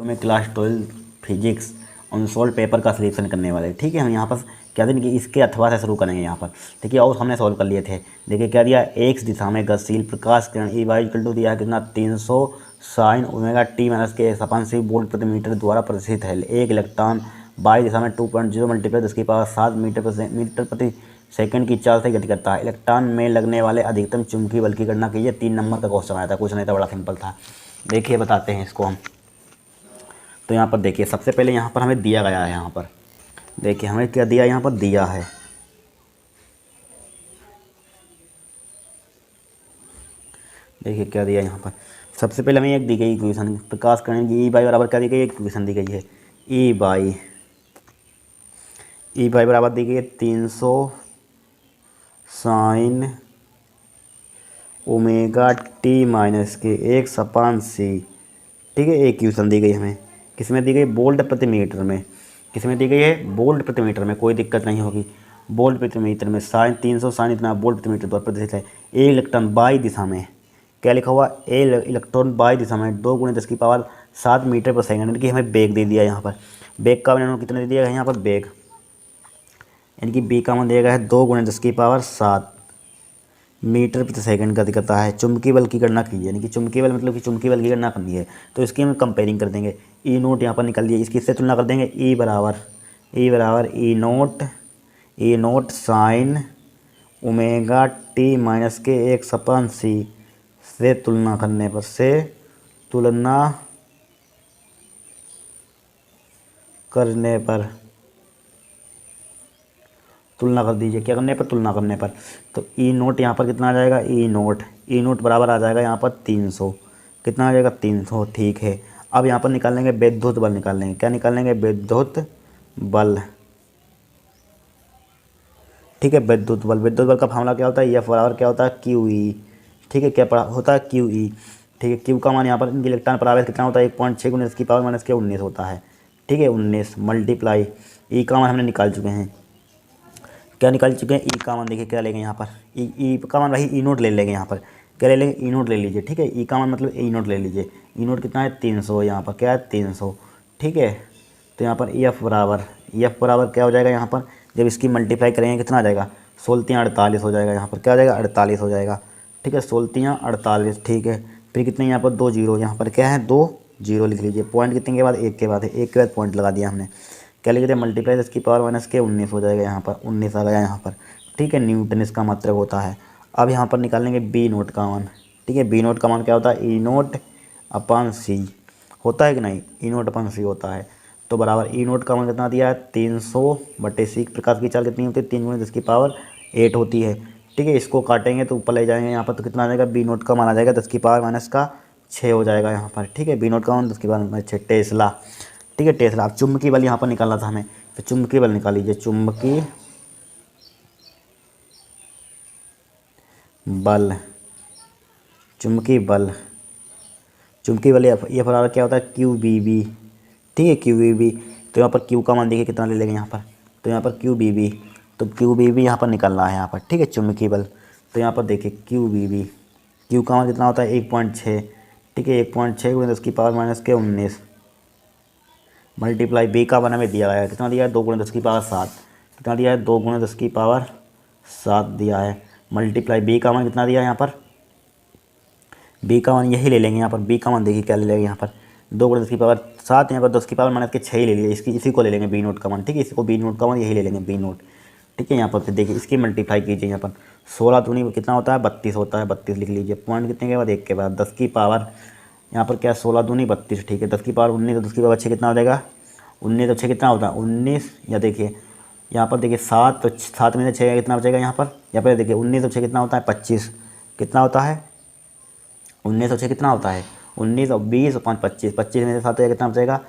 तो मैं class 12 physics unsolved paper का सॉल्यूशन करने वाले। ठीक है, हम यहाँ पर क्या दिन कि इसके अथवा से शुरू करेंगे यहाँ पर। देखिए और हमने सॉल्व कर लिए थे। देखिए क्या दिया, एक्स दिशा में गतिशील प्रकाश किरण ई वाई इक्वल टू दिया कितना 300 साइन ओमेगा टी माइनस के सपान से वोल्ट प्रति मीटर द्वारा प्रदर्शित है। एक इलेक्ट्रॉन वाई दिशा में 2.0 मल्टीप्लाई 10⁻7 मीटर प्रति सेकंड की चाल से गति करता है। इलेक्ट्रॉन में लगने वाले अधिकतम चुंबकीय बल की गणना कीजिए। 3 नंबर का क्वेश्चन आया था, कुछ नहीं था, बड़ा सिंपल था। देखिए बताते हैं इसको हम। तो यहाँ पर देखिए सबसे पहले यहाँ पर हमें दिया गया है। यहाँ पर देखिए हमें क्या दिया, यहाँ पर दिया है, देखिए क्या दिया यहाँ पर। सबसे पहले हमें एक दी गई इक्वेशन प्रकाश करने की ई बाई बराबर क्या दी गई, एक इक्वेशन दी गई है ई बाई बराबर दी गई है 300 sign omega t minus k एक सपान सी। ठीक है, एक इक्वेशन दी गई हमें, किसमें दी गई, वोल्ट प्रति मीटर में। किसमें दी गई है, वोल्ट प्रति मीटर में, कोई दिक्कत नहीं होगी। वोल्ट प्रति मीटर में साइन 300 साइन इतना वोल्ट प्रति मीटर द्वारा प्रदर्शित है। एक इलेक्ट्रॉन बाई दिशा में, क्या लिखा हुआ, ए इलेक्ट्रॉन बाई दिशा में 2 × 10⁻7 मीटर पर सेकंड, यानी कि हमें बेग दे दिया यहाँ पर। बेग का मान कितना दे दिया है यहाँ पर, बेग यानी कि बी का मान दिया गया है 2 × 10⁻7 मीटर प्रति सेकंड गति करता है। चुंबकीय बल की गणना कीजिए, यानी कि चुंबकीय बल मतलब कि चुंबकीय बल की गणना करनी है। तो इसकी हम कंपेयरिंग कर देंगे। ई नोट यहाँ पर निकल दिया, इसकी इससे तुलना कर देंगे। ई बराबर E naught sine omega t minus k एक सपान सी से तुलना करने पर तुलना कर दीजिए, क्या करने पर, तुलना करने पर। तो ई नोट यहाँ पर कितना आ जाएगा, ई नोट बराबर आ जाएगा यहाँ पर 300, कितना आ जाएगा 300। ठीक है, अब यहाँ पर निकाल लेंगे विद्युत बल, निकाल लेंगे, क्या निकाल लेंगे, विद्युत बल। ठीक है, विद्युत बल का फार्मूला क्या होता है, एफ बराबर क्या होता है, क्यू ई। ठीक है, क्या पढ़ा होता है, क्यू ई। ठीक है, क्यू का मान यहाँ पर इलेक्ट्रॉन पर आवेश कितना होता है, 1.6 × 10⁻⁻19 होता है। ठीक है, 19 मल्टीप्लाई ई का मान हमने निकाल चुके हैं, क्या निकाल चुके हैं, ई का मान। देखिए क्या लेंगे यहाँ पर, ई का मान, वही ई नोट ले लेंगे यहाँ पर, क्या ले लेंगे, ई नोट ले लीजिए। ठीक है, ई का मान मतलब ई नोट ले लीजिए। ई नोट कितना है, 300, यहाँ पर क्या है 300। ठीक है, तो यहाँ पर एफ बराबर क्या हो जाएगा, यहाँ पर जब इसकी मल्टीप्लाई करेंगे कितना आ जाएगा, 16×48 हो जाएगा। यहाँ पर क्या हो जाएगा, 48 हो जाएगा। ठीक है, 16×48। ठीक है, फिर कितने यहाँ पर 2 जीरो, यहाँ पर क्या है 2 जीरो लिख लीजिए। पॉइंट कितने के बाद, एक के बाद है, एक के बाद पॉइंट लगा दिया हमने। क्या लिख दिया, मल्टीप्लाई 10⁻⁻19 हो जाएगा, यहाँ पर 19 आ गया यहाँ पर। ठीक है, न्यूटन इसका मात्रक होता है। अब यहाँ पर निकालेंगे बी नोट का मान। ठीक है, बी नोट का मान क्या होता है, ई नोट अपन सी होता है कि नहीं, ई नोट अपन सी होता है। तो बराबर ई नोट का मान कितना दिया है, 300/6। प्रकाश की चाल कितनी होती है, 3 × 10⁸ होती है। ठीक है, इसको काटेंगे तो ऊपर ले जाएंगे यहाँ पर, तो कितना आ जाएगा, बी नोट का मान आ जाएगा 10⁻⁻6 हो जाएगा यहाँ पर। ठीक है, बी नोट का मान 10⁻⁻6 टेस्ला। ठीक है, टेस्ला। अब चुंबकीय बल यहाँ पर निकालना था हमें, तो चुंबकीय बल निकाल लीजिए। चुंबकीय बल ये बराबर क्या होता है, क्यू बी बी। ठीक है, क्यू बी बी। तो यहाँ पर क्यू का मान देखिए कितना ले लेंगे यहाँ पर, तो यहाँ पर क्यू बी बी, तो क्यू बी बी यहाँ पर निकलना है यहाँ पर। ठीक है, चुंबकीय बल। तो यहाँ पर देखिए क्यू बी बी, क्यू का मान कितना होता है 1.6। ठीक है, 1.6 × 10⁻⁻19 मल्टीप्लाई बी का मान हमें दिया गया है, कितना दिया है, 2 × 10⁻7। कितना दिया है, 2 × 10⁻7 दिया है। मल्टीप्लाई बी का मान कितना दिया है यहाँ पर, बी का मान यही ले लेंगे यहाँ पर। बी का मान देखिए क्या ले लेंगे यहाँ पर, 2 × 10⁻7, यहाँ पर 10⁻⁻6 ही ले लिया, इसी को ले लेंगे बी नोट का मान। ठीक है, इसी को बी नोट का मान यही ले लेंगे, बी नोट। ठीक है, यहाँ पर फिर देखिए इसकी मल्टीप्लाई कीजिए, यहाँ पर 16 दूनी कितना होता है, 32 होता है, 32 लिख लीजिए। पॉइंट कितने के बाद, एक के बाद, 10 की पावर, यहाँ पर क्या 16 दूनी 32। ठीक है, 10 की पावर 19, तो 10 की पावर 6 कितना हो जाएगा, 19 तो 6 कितना होता है 19। या देखिए यहाँ पर देखिए 7, तो 7 में से 6 कितना बचेगा यहाँ पर देखिए 19 तो 6 कितना होता है 25, कितना होता है 19 और 6 कितना होता है 19 और 20 और 5 25, 25 में से 7 कितना बचेगा,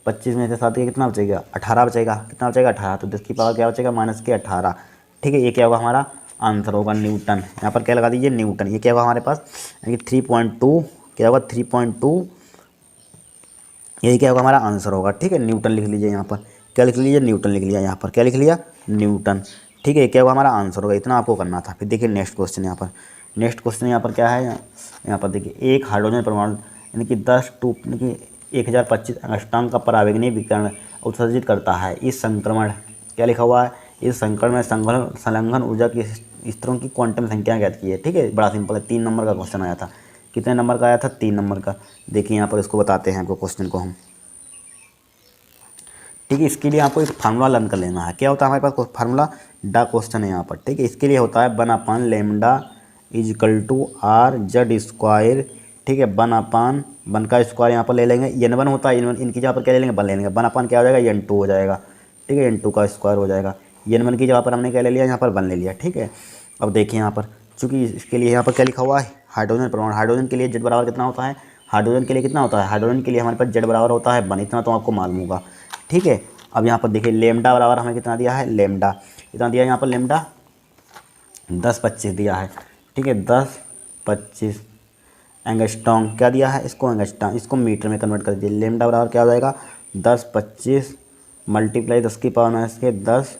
25 में से 7 कितना बचेगा 18 बचेगा, कितना बचेगा 18। तो 10 की पावर क्या बचेगा, -18। ठीक है, ये क्या होगा हमारा आंसर होगा न्यूटन। यहाँ पर क्या लगा दीजिए, न्यूटन। ये क्या होगा हमारे पास, यानी कि 3.2 क्या होगा 3.2, यही क्या होगा हमारा आंसर होगा। ठीक है, न्यूटन लिख लीजिए यहाँ पर, क्या लिख लीजिए, न्यूटन लिख लिया यहाँ पर, क्या लिख लिया, न्यूटन। ठीक है, ये क्या होगा हमारा आंसर होगा, इतना आपको करना था। फिर देखिए नेक्स्ट क्वेश्चन यहाँ पर, नेक्स्ट क्वेश्चन यहाँ पर क्या है, यहाँ पर देखिए एक हाइड्रोजन परमाणु यानी कि 10 यानी कि 1025 एंगस्ट्रॉम का परावैंगनिक विकिरण उत्सर्जित करता है। इस संक्रमण क्या लिखा हुआ है, इस संक्रमण में संलग्न ऊर्जा की स्तरों की क्वांटम संख्या ज्ञात की है। ठीक है, बड़ा सिंपल है, 3 नंबर का क्वेश्चन आया था। कितने नंबर का आया था, 3 नंबर का। देखिए यहाँ पर इसको बताते हैं आपको क्वेश्चन को हम। ठीक है, इसके लिए आपको एक फार्मूला लर्न कर लेना है। क्या होता है हमारे पास फार्मूला, डा क्वेश्चन है यहाँ पर। ठीक है, इसके लिए होता है 1/λ equal to R Z square. ठीक है, 1/1 का स्क्वायर यहाँ पर ले लेंगे, n1 होता है, n1 इनकी जगह पर क्या ले लेंगे, 1 ले लेंगे। 1/, क्या हो जाएगा, n2 हो जाएगा। ठीक है, n2 का स्क्वायर हो जाएगा। n1 की जगह पर हमने क्या ले लिया, यहाँ पर 1 ले लिया। ठीक है, अब देखिए यहाँ पर, चूँकि इसके लिए यहाँ पर क्या लिखा हुआ है, हाइड्रोजन परमाणु। हाइड्रोजन के लिए जेड बराबर कितना होता है, हाइड्रोजन के लिए कितना होता है, हाइड्रोजन के लिए हमारे पास जेड बराबर होता है 1, इतना तो आपको मालूम होगा। ठीक है, अब यहाँ पर देखिए लेमडा बराबर हमें कितना दिया है, लेमडा कितना दिया है यहाँ पर, लेमडा 10-25 दिया है। ठीक है, 10-25 एंगस्ट्रॉम क्या दिया है, इसको एंगस्ट्रॉम, इसको मीटर में कन्वर्ट कर दीजिए। लेमडा बराबर क्या हो जाएगा, 10-25 मल्टीप्लाई 10⁻10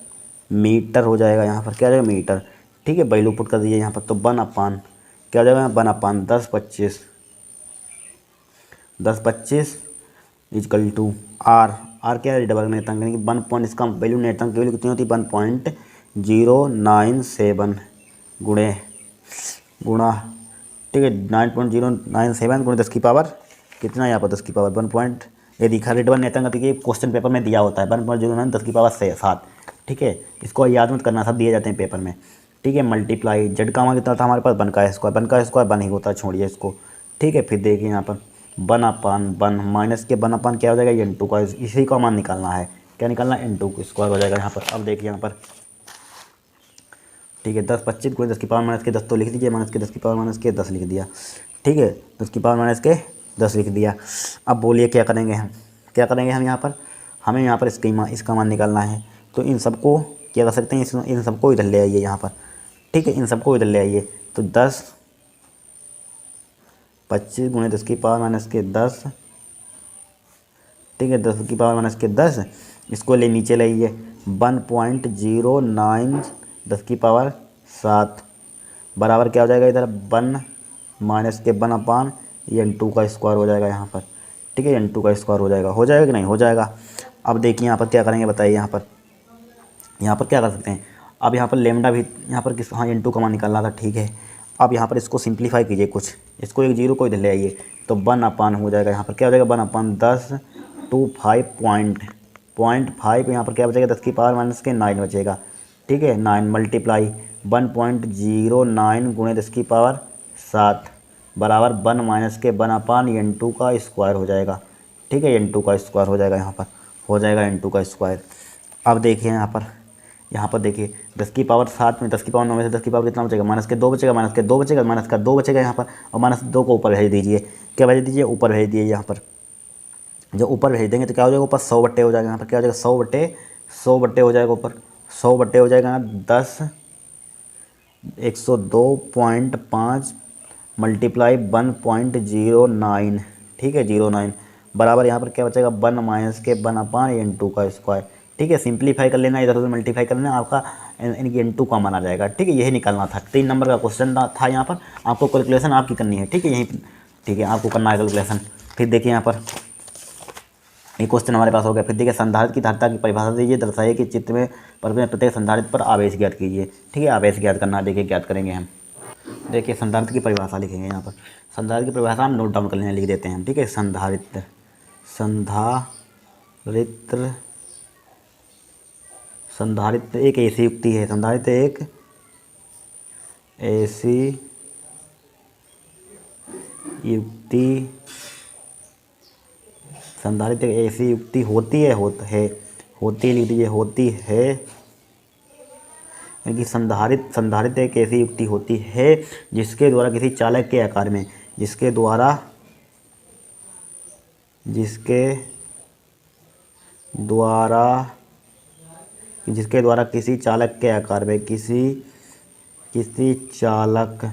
मीटर हो जाएगा। यहाँ पर क्या हो जाएगा, मीटर। ठीक है, वैल्यू पुट कर दीजिए यहाँ पर, तो 1/, क्या हो जाएगा, 1/, 10-25 इजकल टू आर। आर क्या है, डबल नेतांक, यानी कि 1 पॉइंट, इसका वैल्यू नेतांक की वैल्यू कितनी होती है, 1.097 गुणा। ठीक है, 9.097 गुणा 10 की पावर कितना, यहाँ पर 10 की पावर 1 पॉइंट, ये दिखा रेट 1 नेतांक देखिए क्वेश्चन पेपर में दिया होता है 1.09 10 की पावर 7। ठीक है, इसको याद मत करना, सब दिए जाते हैं पेपर में। ठीक है, मल्टीप्लाई जेड का मान कितना था हमारे पास, 1 का स्क्वायर, 1 का स्क्वायर 1 ही होता है, छोड़िए इसको। ठीक है, फिर देखिए यहाँ पर 1/1 माइनस के 1/, क्या हो जाएगा, n2 का, इसी का मान निकालना है। क्या निकालना है, n2 का स्क्वायर हो जाएगा यहाँ पर। अब देखिए यहाँ पर, ठीक है, 10-25 गुणे 10 की पावर -10 तो लिख दीजिए, -10 की पावर -10 लिख दिया। ठीक है, 10 की पावर -10 लिख दिया। अब बोलिए क्या करेंगे हम, क्या करेंगे हम यहाँ पर, हमें यहाँ पर इसका मान निकालना है। तो इन सबको क्या कर सकते हैं, इन सबको इधर ले आइए यहाँ पर। ठीक है, इन सबको इधर ले आइए, तो 10-25 गुणे 10 की पावर -10। ठीक है, 10 की पावर -10, इसको ले नीचे लाइए, 1.09 10 की पावर 7 बराबर क्या हो जाएगा, इधर 1 माइनस के 1/, n2 का स्क्वायर हो जाएगा यहाँ पर। ठीक है, n2 का स्क्वायर हो जाएगा कि नहीं, हो जाएगा। अब देखिए यहाँ पर क्या करेंगे बताइए, यहाँ पर क्या कर सकते हैं। अब यहाँ पर लेमडा भी यहाँ पर किस, हाँ n2 का मान निकालना था। ठीक है, अब यहाँ पर इसको सिंप्लीफाई कीजिए कुछ, इसको एक 0 को इधर ले आइए, तो 1/, हो जाएगा यहाँ पर, क्या हो जाएगा 1/10 टू 5.5 यहाँ पर क्या बचेगा, 10 की पावर -9 बचेगा। ठीक है, 9 मल्टीप्लाई 1.09 गुणे 10 की पावर 7 बराबर 1 माइनस के 1/, n2 का स्क्वायर हो जाएगा। ठीक है, n2 का स्क्वायर हो जाएगा यहाँ पर, हो जाएगा n2 का स्क्वायर। अब देखिए यहाँ पर देखिए 10 की पावर 7 में 10 की पावर 9 में से 10 की पावर कितना बचेगा, -2 बचेगा, -2 बचेगा, -2 बचेगा यहाँ पर, और -2 को ऊपर भेज दीजिए। क्या भेज दीजिए, ऊपर भेज दिए यहाँ पर। जब ऊपर भेज देंगे तो क्या हो जाएगा, ऊपर 100 बट्टे हो जाएगा। यहाँ पर क्या हो जाएगा, 100 बट्टे हो जाएगा, ऊपर 100 बट्टे हो जाएगा। 10 102.5 मल्टीप्लाई 1.09। ठीक है, 09 बराबर यहाँ पर क्या बचेगा, 1 माइनस के 1/, n2 का स्क्वायर। ठीक है, सिंप्लीफाई कर लेना, इधर उधर मल्टीप्लाई कर लेना, आपका इनकी n2 का मान आ जाएगा। ठीक है, यही निकालना था, 3 नंबर का क्वेश्चन था यहाँ पर। आपको कैलकुलेशन आपकी करनी है। ठीक है, यही, ठीक है, आपको करना है कैलकुलेशन। फिर देखिए यहाँ पर एक क्वेश्चन हमारे पास हो गया। फिर देखिए, संधारित्र की धारिता की परिभाषा दीजिए, दर्शाइए कि चित्र में प्रत्येक संधारित्र पर आवेश ज्ञात कीजिए। ठीक है, आवेश ज्ञात करना, देखिए ज्ञात करेंगे हम। देखिए संधारित्र की परिभाषा लिखेंगे यहाँ पर, संधारित्र की परिभाषा हम नोट डाउन कर लेंगे, लिख देते हैं हम। ठीक है, संधारित्र एक ऐसी युक्ति है, संधारित्र एक ऐसी युक्ति, संधारित्र एक ऐसी युक्ति होती है, होती लिख दीजिए, होती है, यानी कि संधारित्र एक ऐसी युक्ति होती है जिसके द्वारा किसी चालक के आकार में, जिसके द्वारा किसी चालक के आकार में, किसी चालक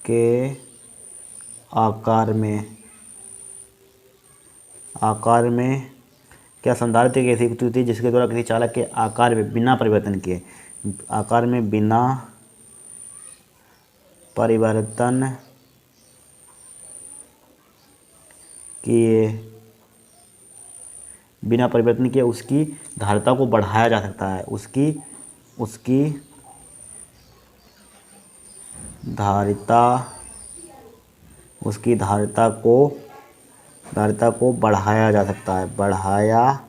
के आकार में क्या, संधारित्र एक ऐसी युक्ति होती है जिसके द्वारा किसी चालक के आकार में बिना परिवर्तन किए, किए बिना परिवर्तन किए उसकी धारिता को बढ़ाया जा सकता है, उसकी उसकी धारिता उसकी धारिता को बढ़ाया जा सकता है, बढ़ाया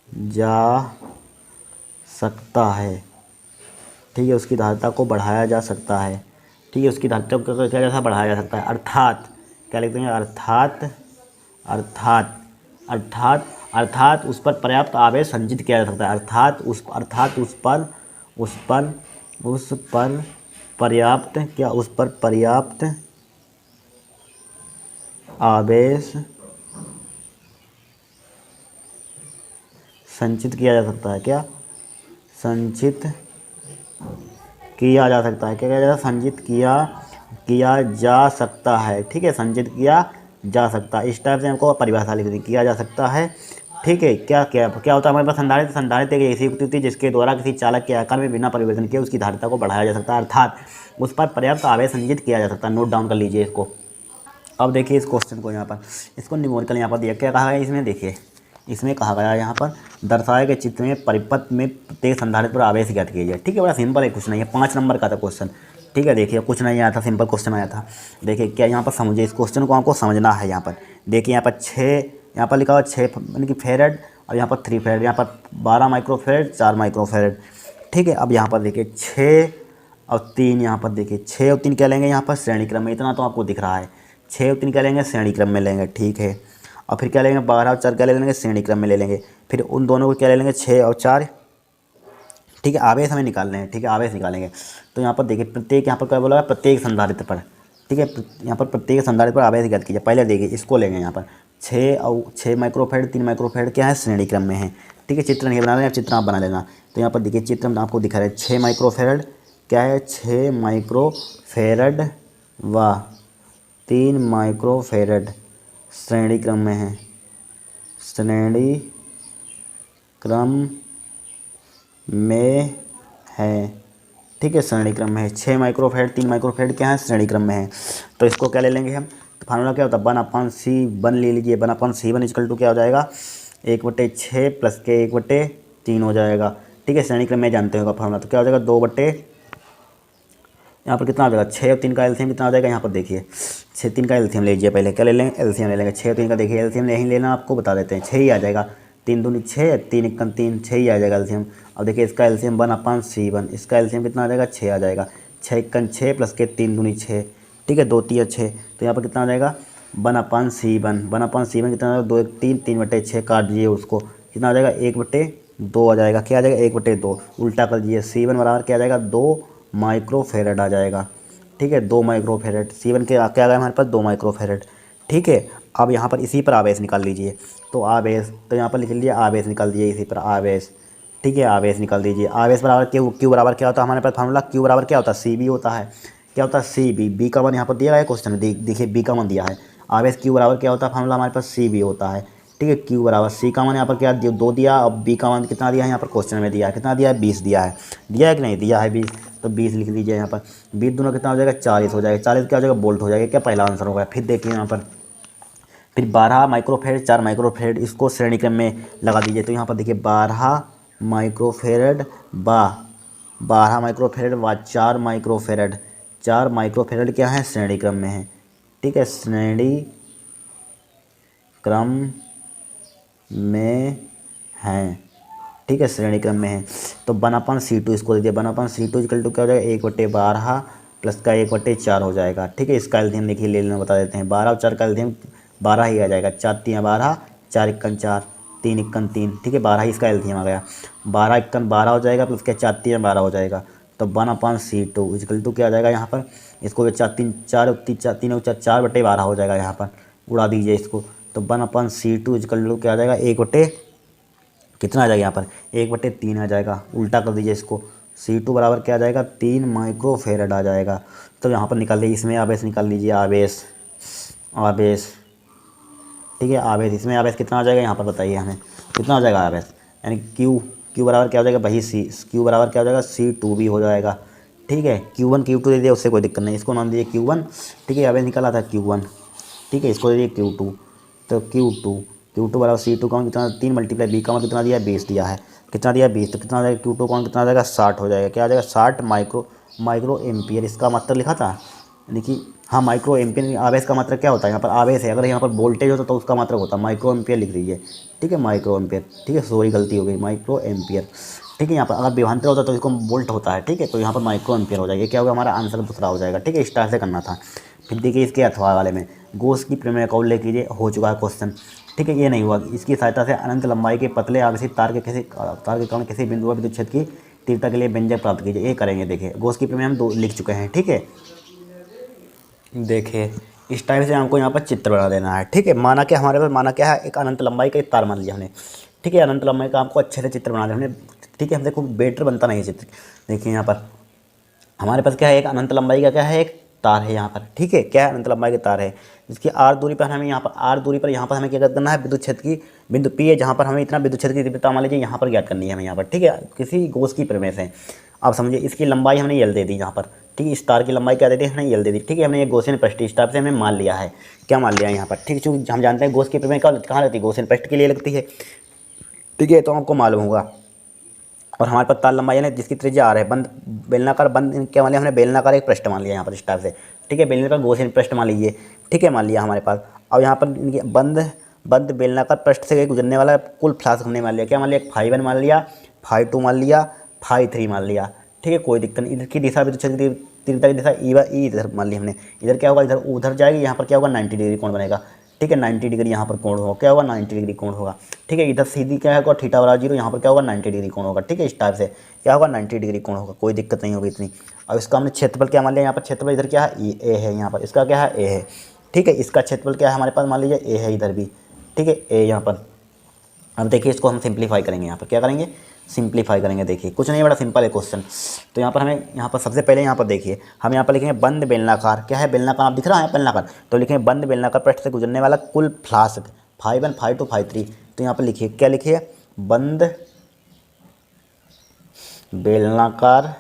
जा सकता है। ठीक है, उसकी धारिता को बढ़ाया जा सकता है। ठीक है, उसकी धारिता को क्या जैसा बढ़ाया जा सकता है, अर्थात क्या लिखते हैं, अर्थात अर्थात अर्थात अर्थात उस पर पर्याप्त आवेश संचित किया जा सकता है, अर्थात उस पर पर्याप्त आवेश संचित किया जा सकता है, क्या संचित किया जा सकता है, क्या किया जा सकता है, संचित किया जा सकता है। ठीक है, संचित किया जा सकता है, इस टाइप से हमको परिभाषा लिखनी, किया जा सकता है। ठीक है, क्या क्या क्या होता है हमारे पास, संधारित्र संधारित्र एक ऐसी युक्ति होती है जिसके द्वारा किसी चालक के आकार में बिना परिवर्तन किए उसकी धारिता को बढ़ाया जा सकता है, अर्थात उस पर पर्याप्त आवेश संचित किया जा सकता है। नोट डाउन कर लीजिए इसको। अब देखिए इस क्वेश्चन को, यहाँ पर इसको न्यूमेरिकल यहाँ पर दिया, क्या कहा गया इसमें, देखिए इसमें कहा गया यहाँ पर दर्शाए गए चित्र में परिपथ में प्रत्येक संधारित्र पर आवेश ज्ञात कीजिए। ठीक है, बड़ा सिंपल है, कुछ नहीं है, 5 नंबर का था क्वेश्चन। ठीक है, देखिए कुछ नहीं आया था, सिंपल क्वेश्चन आया था। देखिए क्या यहाँ पर समझिए, इस क्वेश्चन को आपको समझना है। यहाँ पर देखिए, यहाँ पर 6 यहाँ पर लिखा हुआ 6 यानी कि फेरेड, और यहाँ पर 3 फेरेड, यहाँ पर 12 माइक्रोफेरेड, 4 माइक्रोफेरेड। ठीक है, अब यहाँ पर देखिए 6 और 3, यहाँ पर देखिए 6 और 3 क्या लेंगे यहाँ पर श्रेणी क्रम में, इतना तो आपको दिख रहा है। 6 और 3 क्या लेंगे, श्रेणी क्रम में लेंगे। ठीक है, और फिर क्या लेंगे, 12 और 4 क्या ले लेंगे, श्रेणी क्रम में ले लेंगे। फिर उन दोनों को क्या ले लेंगे, 6 और 4। ठीक है, आवेश हमें निकालने हैं। ठीक है, आवेश निकालेंगे तो यहाँ पर देखिए प्रत्येक, यहाँ पर क्या बोला है, प्रत्येक संधारित्र पर। ठीक है, यहाँ पर प्रत्येक संधारित्र पर आवेश ज्ञात कीजिए। पहले देखिए इसको लेंगे, यहाँ पर 6 माइक्रोफेरेड 3 माइक्रोफेरेड क्या है, श्रेणी क्रम में है। ठीक है, चित्र नहीं बना रहे, चित्र आप बना लेना। तो यहाँ पर देखिए चित्र में आपको दिखा रहा है 6 माइक्रोफेरेड क्या है, 6 माइक्रोफेरेड व 3 माइक्रोफेरेड श्रेणी क्रम में है, श्रेणी क्रम में है। ठीक है, श्रेणी क्रम में है। 6 माइक्रोफेरेड 3 माइक्रोफेरेड क्या है, श्रेणी क्रम में है। तो इसको क्या ले लेंगे हम, तो फार्मूला क्या होता है, 1/C1 ले लीजिए। 1/C1 इक्वल टू क्या हो जाएगा, 1/6 प्लस के 1/3 हो जाएगा। ठीक है, श्रेणी क्रम में जानते होगा फार्मूला, तो क्या हो जाएगा 2 यहाँ पर कितना हो जाएगा, 6 और 3 का एलसीएम कितना हो जाएगा, यहाँ पर देखिए 6 3 का एलसीएम ले लीजिए। पहले क्या ले लेंगे, एलसीएम ले लेंगे। 6 और 3 का देखिए एलसीएम नहीं लेना, आपको बता देते हैं, 6 ही आ जाएगा। 3 दूनी 6, 3 1 3, 6 ही आ जाएगा एलसीएम। अब देखिए इसका एलसीएम 1/C1, इसका एलसीएम कितना आ जाएगा, 6 आ जाएगा। 6 1 6 प्लस के 3 दूनी 6। ठीक है, 2 3 6, तो यहाँ पर कितना आ जाएगा 1/C1। 1/C1 कितना आ जाएगा, 2 1 3, 3/6 काट दीजिए उसको, कितना आ जाएगा 1/2 आ जाएगा। क्या आ जाएगा 1/2, उल्टा कर दीजिए। C1 बराबर क्या आ जाएगा, 2 माइक्रोफेरेड आ जाएगा। ठीक है, 2 माइक्रोफेरेड। C1 के क्या आ गया हमारे पास, 2 माइक्रोफेरेड। ठीक है, अब यहाँ पर इसी पर आवेश निकाल लीजिए। तो आवेश, तो यहाँ पर लिख लीजिए आवेश निकाल दीजिए इसी पर आवेश। ठीक है, आवेश निकाल दीजिए। आवेश बराबर क्यू बराबर क्या होता है हमारे पास फार्मूला, क्यू बराबर क्या होता है, CB होता है। क्या होता है, CB। बी का मान यहाँ पर दिया गया है क्वेश्चन में, देखिए बी का मान दिया है। आवेश क्यू बराबर क्या होता है फार्मूला हमारे पास, CB होता है। ठीक है, क्यू बराबर, सी का मान यहाँ पर क्या 2 दिया, अब बी का मान कितना दिया है यहाँ पर क्वेश्चन में दिया है, कितना दिया है 20 दिया है। दिया है कि नहीं दिया है 20, तो 20 लिख लीजिए यहाँ पर। 20 दूना कितना हो जाएगा, 40 हो जाएगा। 40 क्या हो जाएगा, वोल्ट हो जाएगा। क्या पहला आंसर होगा। फिर देखिए यहाँ पर, फिर 12 माइक्रोफेरेड 4 माइक्रोफेरेड, इसको श्रेणी क्रम में लगा दीजिए। तो यहाँ पर देखिए 12 माइक्रोफेरेड व 12 माइक्रोफेरेड व 4 माइक्रोफेरेड, 4 माइक्रोफेरेड क्या है, श्रेणी क्रम में है। ठीक है, श्रेणी क्रम में है। ठीक है, श्रेणी क्रम में है। तो 1/C2 इसको दे दिया। 1/C2 इक्वल टू क्या हो जाएगा, 1/12 प्लस का 1/4 हो जाएगा। ठीक है, इसका एलसीएम देखिए ले लेना, बता देते हैं। 12 और 4 का एलसीएम 12 ही आ जाएगा। 4 3 12, 4 1 4, 3 1 3। ठीक है, 12 ही इसका एलसीएम आ गया। 12 1 12 हो जाएगा, प्लस क्या 4 3 12 हो जाएगा। तो 1/C2 इक्वल टू क्या आ जाएगा यहाँ पर, इसको 4 3 4 3 4/12 हो जाएगा। यहाँ पर उड़ा दीजिए इसको। तो 1/C2 इक्वल टू क्या आ जाएगा, कितना आ जाएगा यहाँ पर 1/3 आ जाएगा। उल्टा कर दीजिए इसको। C2 बराबर क्या आ जाएगा, 3 माइक्रोफेरेड आ जाएगा। तो यहाँ पर निकाल लीजिए, इसमें आवेश निकाल लीजिए, आवेश। ठीक है, आवेश, इसमें आवेश कितना आ जाएगा यहाँ पर बताइए हमें, कितना आ जाएगा आवेश, यानी क्यू बराबर क्या हो जाएगा भाई, क्यू बराबर क्या हो जाएगा, C2 भी हो जाएगा। ठीक है, Q1 Q2 दे दिया, उससे कोई दिक्कत नहीं, इसको नाम दीजिए Q1। ठीक है, आवेश निकाला था Q1। ठीक है, इसको दे दिए Q2, तो Q2 बराबर C2 का मान कितना 3 मल्टीप्लाई B का मान कितना दिया 20 दिया है, कितना दिया 20, तो कितना आ जाएगा Q2 का मान कितना आ जाएगा 60 हो जाएगा, क्या आ जाएगा 60 माइक्रो एम्पियर। इसका मतलब लिखा था, देखिए हाँ माइक्रो एम्पियर, आवेश का मतलब क्या होता है, यहाँ पर आवेश है, अगर यहाँ पर वोल्टेज होता तो उसका मतलब होता माइक्रो एम्पियर लिख दीजिए, ठीक है माइक्रो एम्पियर, ठीक है सॉरी गलती हो गई, माइक्रो एम्पियर, ठीक है। यहाँ पर अगर विभवांतर होता तो इसको वोल्ट होता है, ठीक है, तो यहाँ पर माइक्रो एम्पियर हो जाएगा, ये क्या होगा हमारा आंसर दूसरा हो जाएगा, ठीक है, इस टाइप से करना था। फिर देखिए इसके अथवा वाले में गोस की प्रमेय का उल्लेख कीजिए, हो चुका है क्वेश्चन, ठीक है, ये नहीं हुआ। इसकी सहायता से अनंत लंबाई के पतले आवेशित तार के कारण किसी बिंदु पर विद्युत क्षेत्र की तीव्रता के लिए व्यंजक प्राप्त कीजिए, ये करेंगे। देखिए गोस की प्रमेय हम 2 लिख चुके हैं, ठीक है। देखिए इस टाइप से हमको यहाँ पर चित्र बना देना है, ठीक है। माना कि हमारे पास माना क्या है, एक अनंत लंबाई का एक तार मान लिया हमने, ठीक है, अनंत लंबाई का हमको अच्छे से चित्र बना दिया हमने, ठीक है, हमसे खूब बेटर बनता नहीं है चित्र। देखिए यहाँ पर हमारे पास क्या है, एक अनंत लंबाई का क्या है, एक तार है यहाँ पर, ठीक है, क्या है अनंत लंबाई के तार है, जिसकी r दूरी पर हमें यहाँ पर r दूरी पर यहाँ पर हमें क्या करना है, विद्युत क्षेत्र की बिंदु P है जहाँ पर हमें इतना विद्युत क्षेत्र की तीव्रता मान लीजिए यहाँ पर ज्ञात करनी है हमें यहाँ पर, ठीक है, किसी गोस की प्रमेय से। अब समझिए इसकी लंबाई हमने L दे दी यहाँ पर, ठीक है, इस तार की लंबाई क्या दे दी हमने L दे दी, ठीक है, हमने ये गॉसियन पृष्ठ इस टाइप से हमने मान लिया है, क्या मान लिया है यहाँ पर, ठीक है, चूँकि हम जानते हैं गोस की प्रमेय कहाँ लगती है, गॉसियन पृष्ठ के लिए लगती है, ठीक है, तो आपको मालूम होगा। और हमारे पास तार लंबाई है जिसकी त्रिज्या r है, बंद बेलनाकार बंद क्या मान लिया हमने, बेलनाकार एक पृष्ठ मान लिया यहाँ पर इस टाइप से, ठीक है, बेलनाकार गॉसियन पृष्ठ मान लीजिए, ठीक है, मान लिया हमारे पास। अब यहाँ पर इनके बंद बेलनाकार पृष्ठ से गुजरने वाला कुल फ्लास्क हमने मान लिया, क्या मान लिया, φ1 मान लिया, φ2 मान लिया, φ3 मान लिया, ठीक है, कोई दिक्कत नहीं। इधर की दिशा विद्युत क्षेत्र की तीव्रता की दिशा ई इधर मान ली हमने, इधर क्या होगा, इधर उधर जाएगी, यहाँ पर क्या होगा 90 डिग्री कोण बनेगा, ठीक है, 90 डिग्री यहाँ पर कोण होगा, क्या होगा 90 डिग्री कोण होगा, ठीक है, इधर सीधी क्या होगा थीटा बराबर 0, यहाँ पर क्या होगा 90 डिग्री कोण होगा, ठीक है, इस टाइप से क्या होगा 90 डिग्री कोण होगा, कोई दिक्कत नहीं होगी इतनी। अब इसका हमने क्षेत्रफल क्या मान लिया, यहाँ पर क्षेत्रफल इधर क्या है ए है, यहाँ पर इसका क्या है ए है, ठीक है, इसका क्षेत्रफल क्या है हमारे पास मान लीजिए ए है इधर भी, ठीक है, ए यहाँ पर। अब देखिए इसको हम सिंप्लीफाई करेंगे, यहाँ पर क्या करेंगे, सिंप्लीफाई करेंगे। देखिए कुछ नहीं, बड़ा सिंपल है क्वेश्चन। तो यहाँ पर हमें यहाँ पर सबसे पहले यहाँ पर देखिए हम यहाँ पर लिखेंगे बंद बेलनाकार, क्या है बेलनाकार, आप दिख रहा है बेलनाकार, तो लिखेंगे बंद बेलनाकार पृष्ठ से गुजरने वाला कुल फ्लास्क φ1 φ2 φ3। तो यहाँ पर लिखिए क्या लिखिए, बंद बेलनाकार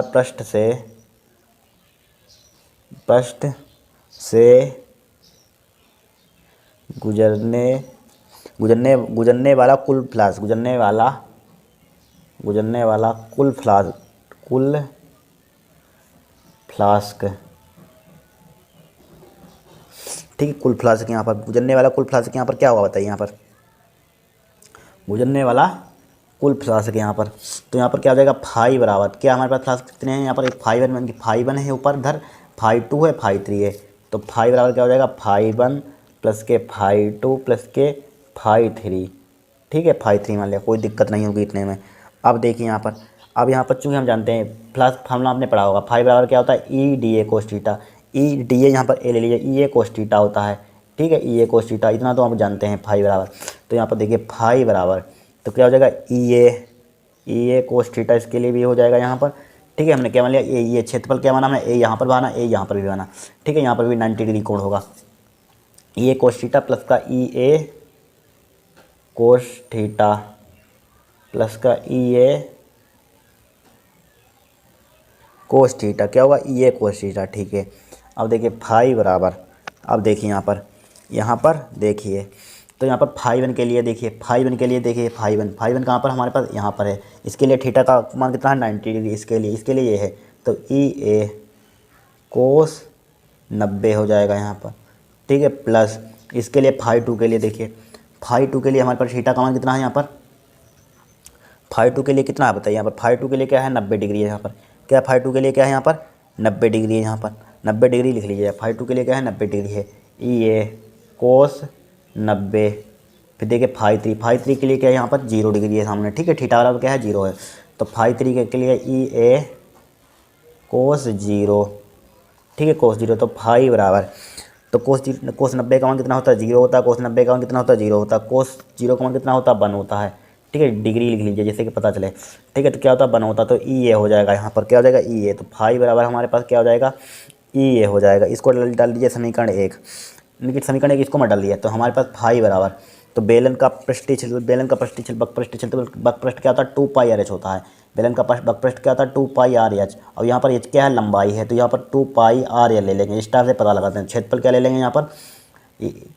पृष्ठ से गुजरने वाला कुल फ्लास्क, ठीक है, कुल फ्लास्क यहाँ पर गुजरने वाला कुल फ्लास्क यहाँ पर क्या होगा बताइए, यहाँ पर गुजरने वाला कुल फ्लास्क यहाँ पर, तो यहाँ पर क्या हो जाएगा फाई बराबर क्या, हमारे पास फ्लास्क कितने हैं यहाँ पर, एक φ1 है ऊपर, इधर φ2 है φ3 है, तो फाई बराबर क्या हो जाएगा φ1 प्लस के φ2 प्लस के φ3, ठीक है, φ3 मान लिया, कोई दिक्कत नहीं होगी इतने में। अब देखिए यहाँ पर, अब यहाँ पर चूँकि हम जानते हैं फ्लास्क फार्मूला आपने पढ़ा होगा, फाई बराबर क्या होता है E D A cos theta, E D A यहाँ पर ए ले लीजिए, ई ए कोस थीटा होता है, ठीक है, ई ए कोस थीटा, इतना तो हम जानते हैं फाई बराबर। तो यहाँ पर देखिए फाई बराबर तो क्या हो जाएगा ई ए कोस थीटा, इसके लिए भी हो जाएगा यहाँ पर, ठीक है, हमने क्या मान लिया ये क्षेत्रफल क्या माना हमने, ए यहाँ पर बना, ए यहाँ पर भी बना, ठीक है, यहाँ पर भी 90 डिग्री कोण होगा, ई ए कोस थीटा प्लस का ई ए कोस थीटा प्लस का ई ए कोस थीटा, क्या होगा ई ए कोस थीटा, ठीक है। अब देखिए फाई बराबर, अब देखिए यहाँ पर देखिए, तो यहाँ पर φ1 के लिए देखिए, φ1 φ1 कहाँ पर हमारे पास यहाँ पर है, इसके लिए थीटा का मान कितना है 90 डिग्री, इसके लिए ये है, तो ई ए कोस 90 हो जाएगा यहाँ पर, ठीक है, प्लस इसके लिए φ2 के लिए देखिए, φ2 के लिए हमारे पास थीटा का मान कितना है यहाँ पर, φ2 के लिए कितना है बताइए, यहाँ पर φ2 के लिए क्या है 90 डिग्री है, यहाँ पर क्या φ2 के लिए क्या है यहाँ पर 90 डिग्री है, यहाँ पर 90 डिग्री लिख लीजिए, φ2 के लिए क्या है 90 डिग्री है, ई ए कोस 90, फिर देखिए φ3 के लिए क्या है यहाँ पर 0 डिग्री है सामने, ठीक है, थीटा वाला क्या है 0 है, तो φ3 के लिए ई ए कोस 0, ठीक है, कोस 0, तो फाई बराबर तो कोस 90 का मान कितना होता है 0 होता है, कोस 90 का मान कितना होता है 0 होता है, कोस 0 का मान कितना होता है 1 होता है, ठीक है, डिग्री लिख लीजिए जैसे कि पता चले, ठीक है, तो क्या होता है 1 होता है, तो ई ए हो जाएगा यहाँ पर, क्या हो जाएगा ई ए, तो फाई बराबर हमारे पास क्या हो जाएगा ई ए हो जाएगा। इसको डाल दीजिए समीकरण 1, लेकिन समीकरण 1 इसको मत डाल दिया, तो हमारे पास फाई बराबर, तो बेलन का पृष्ठीय क्षेत्र बकपृष्ठ क्या होता है 2 पाई आर एच होता है। बेलन का बकपृष्ठ क्या होता है 2 पाई आर एच। और यहाँ पर एच क्या है लंबाई है, तो यहाँ पर 2 पाई आर एल ले लेंगे। इस टाइप से पता लगाते हैं। क्षेत्रफल क्या ले लेंगे यहाँ पर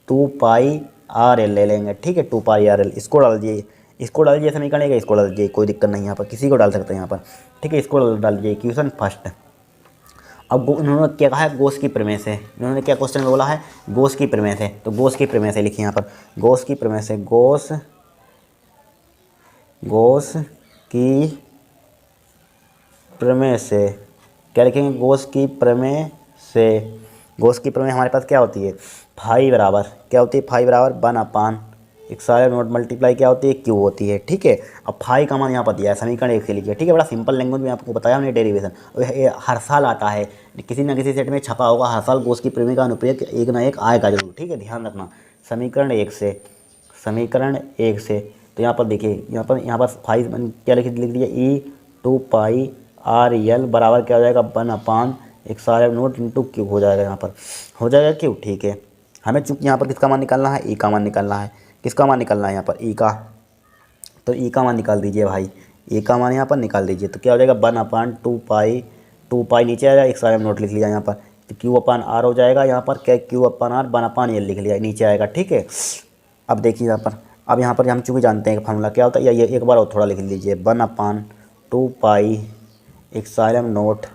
2 पाई आर एल ले लेंगे। ठीक है 2 पाई आर एल इसको डाल दिए, इसको डाल दिए समीकरण एक, इसको डाल दीजिए, कोई दिक्कत नहीं यहाँ पर, किसी को डाल सकते हैं यहाँ पर। ठीक है इसको डाल दीजिए इक्वेशन फर्स्ट। अब उन्होंने क्या कहा है गॉस की प्रमेय से, उन्होंने क्या क्वेश्चन में बोला है गॉस की प्रमेय से। तो गॉस की प्रमेय से लिखिए यहाँ पर, गॉस की प्रमेय से, गॉस की प्रमेय से क्या लिखेंगे, गॉस की प्रमेय से। गॉस की प्रमेय हमारे पास क्या होती है, फाई बराबर क्या होती है, फाई बराबर 1/, एक सारे नोट मल्टीप्लाई क्या होती है क्यू होती है। ठीक है अब फाई का मान यहाँ पर दिया है, समीकरण एक से लिखिए। ठीक है बड़ा सिंपल लैंग्वेज में आपको बताया हमने डेरिवेशन। ये हर साल आता है, किसी ना किसी सेट में छपा होगा, हर साल गॉस की प्रमेय का अनुप्रयोग एक ना एक आएगा जरूर। ठीक है ध्यान रखना। समीकरण एक से, तो यहाँ पर देखिए यहाँ पर फाई क्या लिख दिया E2 पाई आर एल बराबर क्या हो जाएगा 1/, एक सारे नोट इंटू क्यू हो जाएगा, यहाँ पर हो जाएगा क्यू। ठीक है हमें चूँकि यहाँ पर किसका मान निकालना है, ई का मान निकालना है। किसका मान निकालना है यहाँ पर, ई का, तो ई का मान निकाल दीजिए भाई, ई का मान यहाँ पर निकाल दीजिए। तो क्या हो जाएगा 1/2 पाई, 2 पाई नीचे आएगा, एक सारे नोट लिख लिया यहाँ पर, तो Q/R हो जाएगा। यहाँ पर क्या Q/R 1/L लिख लिया नीचे आएगा। ठीक है अब देखिए यहाँ पर, अब यहाँ पर हम चूँकि जानते हैं कि फार्मूला क्या होता है, या ये एक बार और थोड़ा लिख लीजिए 1/2 पाई एक्साइलम नोट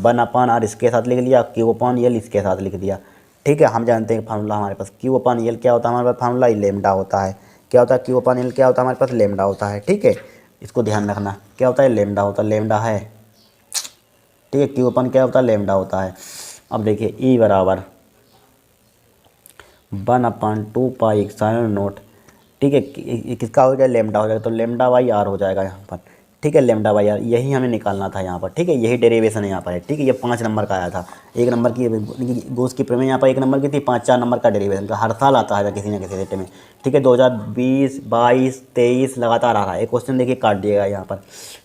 1/R इसके साथ लिख लिया, Q/L इसके साथ लिख दिया। ठीक है हम जानते हैं फार्मूला हमारे पास Q/L क्या होता है, हमारे पास फार्मूला लेमडा होता है। क्या होता है Q/L क्या होता है हमारे पास लेमडा होता है। ठीक है इसको ध्यान रखना, क्या होता है लेमडा होता है, लेमडा है। ठीक है Q/L क्या होता है लेमडा होता है। अब देखिए E बराबर 1/2 पाई एक्साइलम नोट। ठीक है किसका हो जाएगा लेमडा हो जाएगा, तो लेमडा बाई आर हो जाएगा यहाँ पर। ठीक है लेमडा बाई आर यही हमें निकालना था यहाँ पर। ठीक है यही डेरिवेशन है यहाँ पर। ठीक है ये 5 नंबर का आया था, 1 नंबर की गॉस की प्रमेय यहाँ पर 1 नंबर की थी, 5-4 नंबर का डेरिवेशन का हर साल आता है किसी न किसी सेट में। ठीक है 2020, 22, 23 लगातार आ रहा है। एक क्वेश्चन देखिए काट दिएगा यहाँ पर।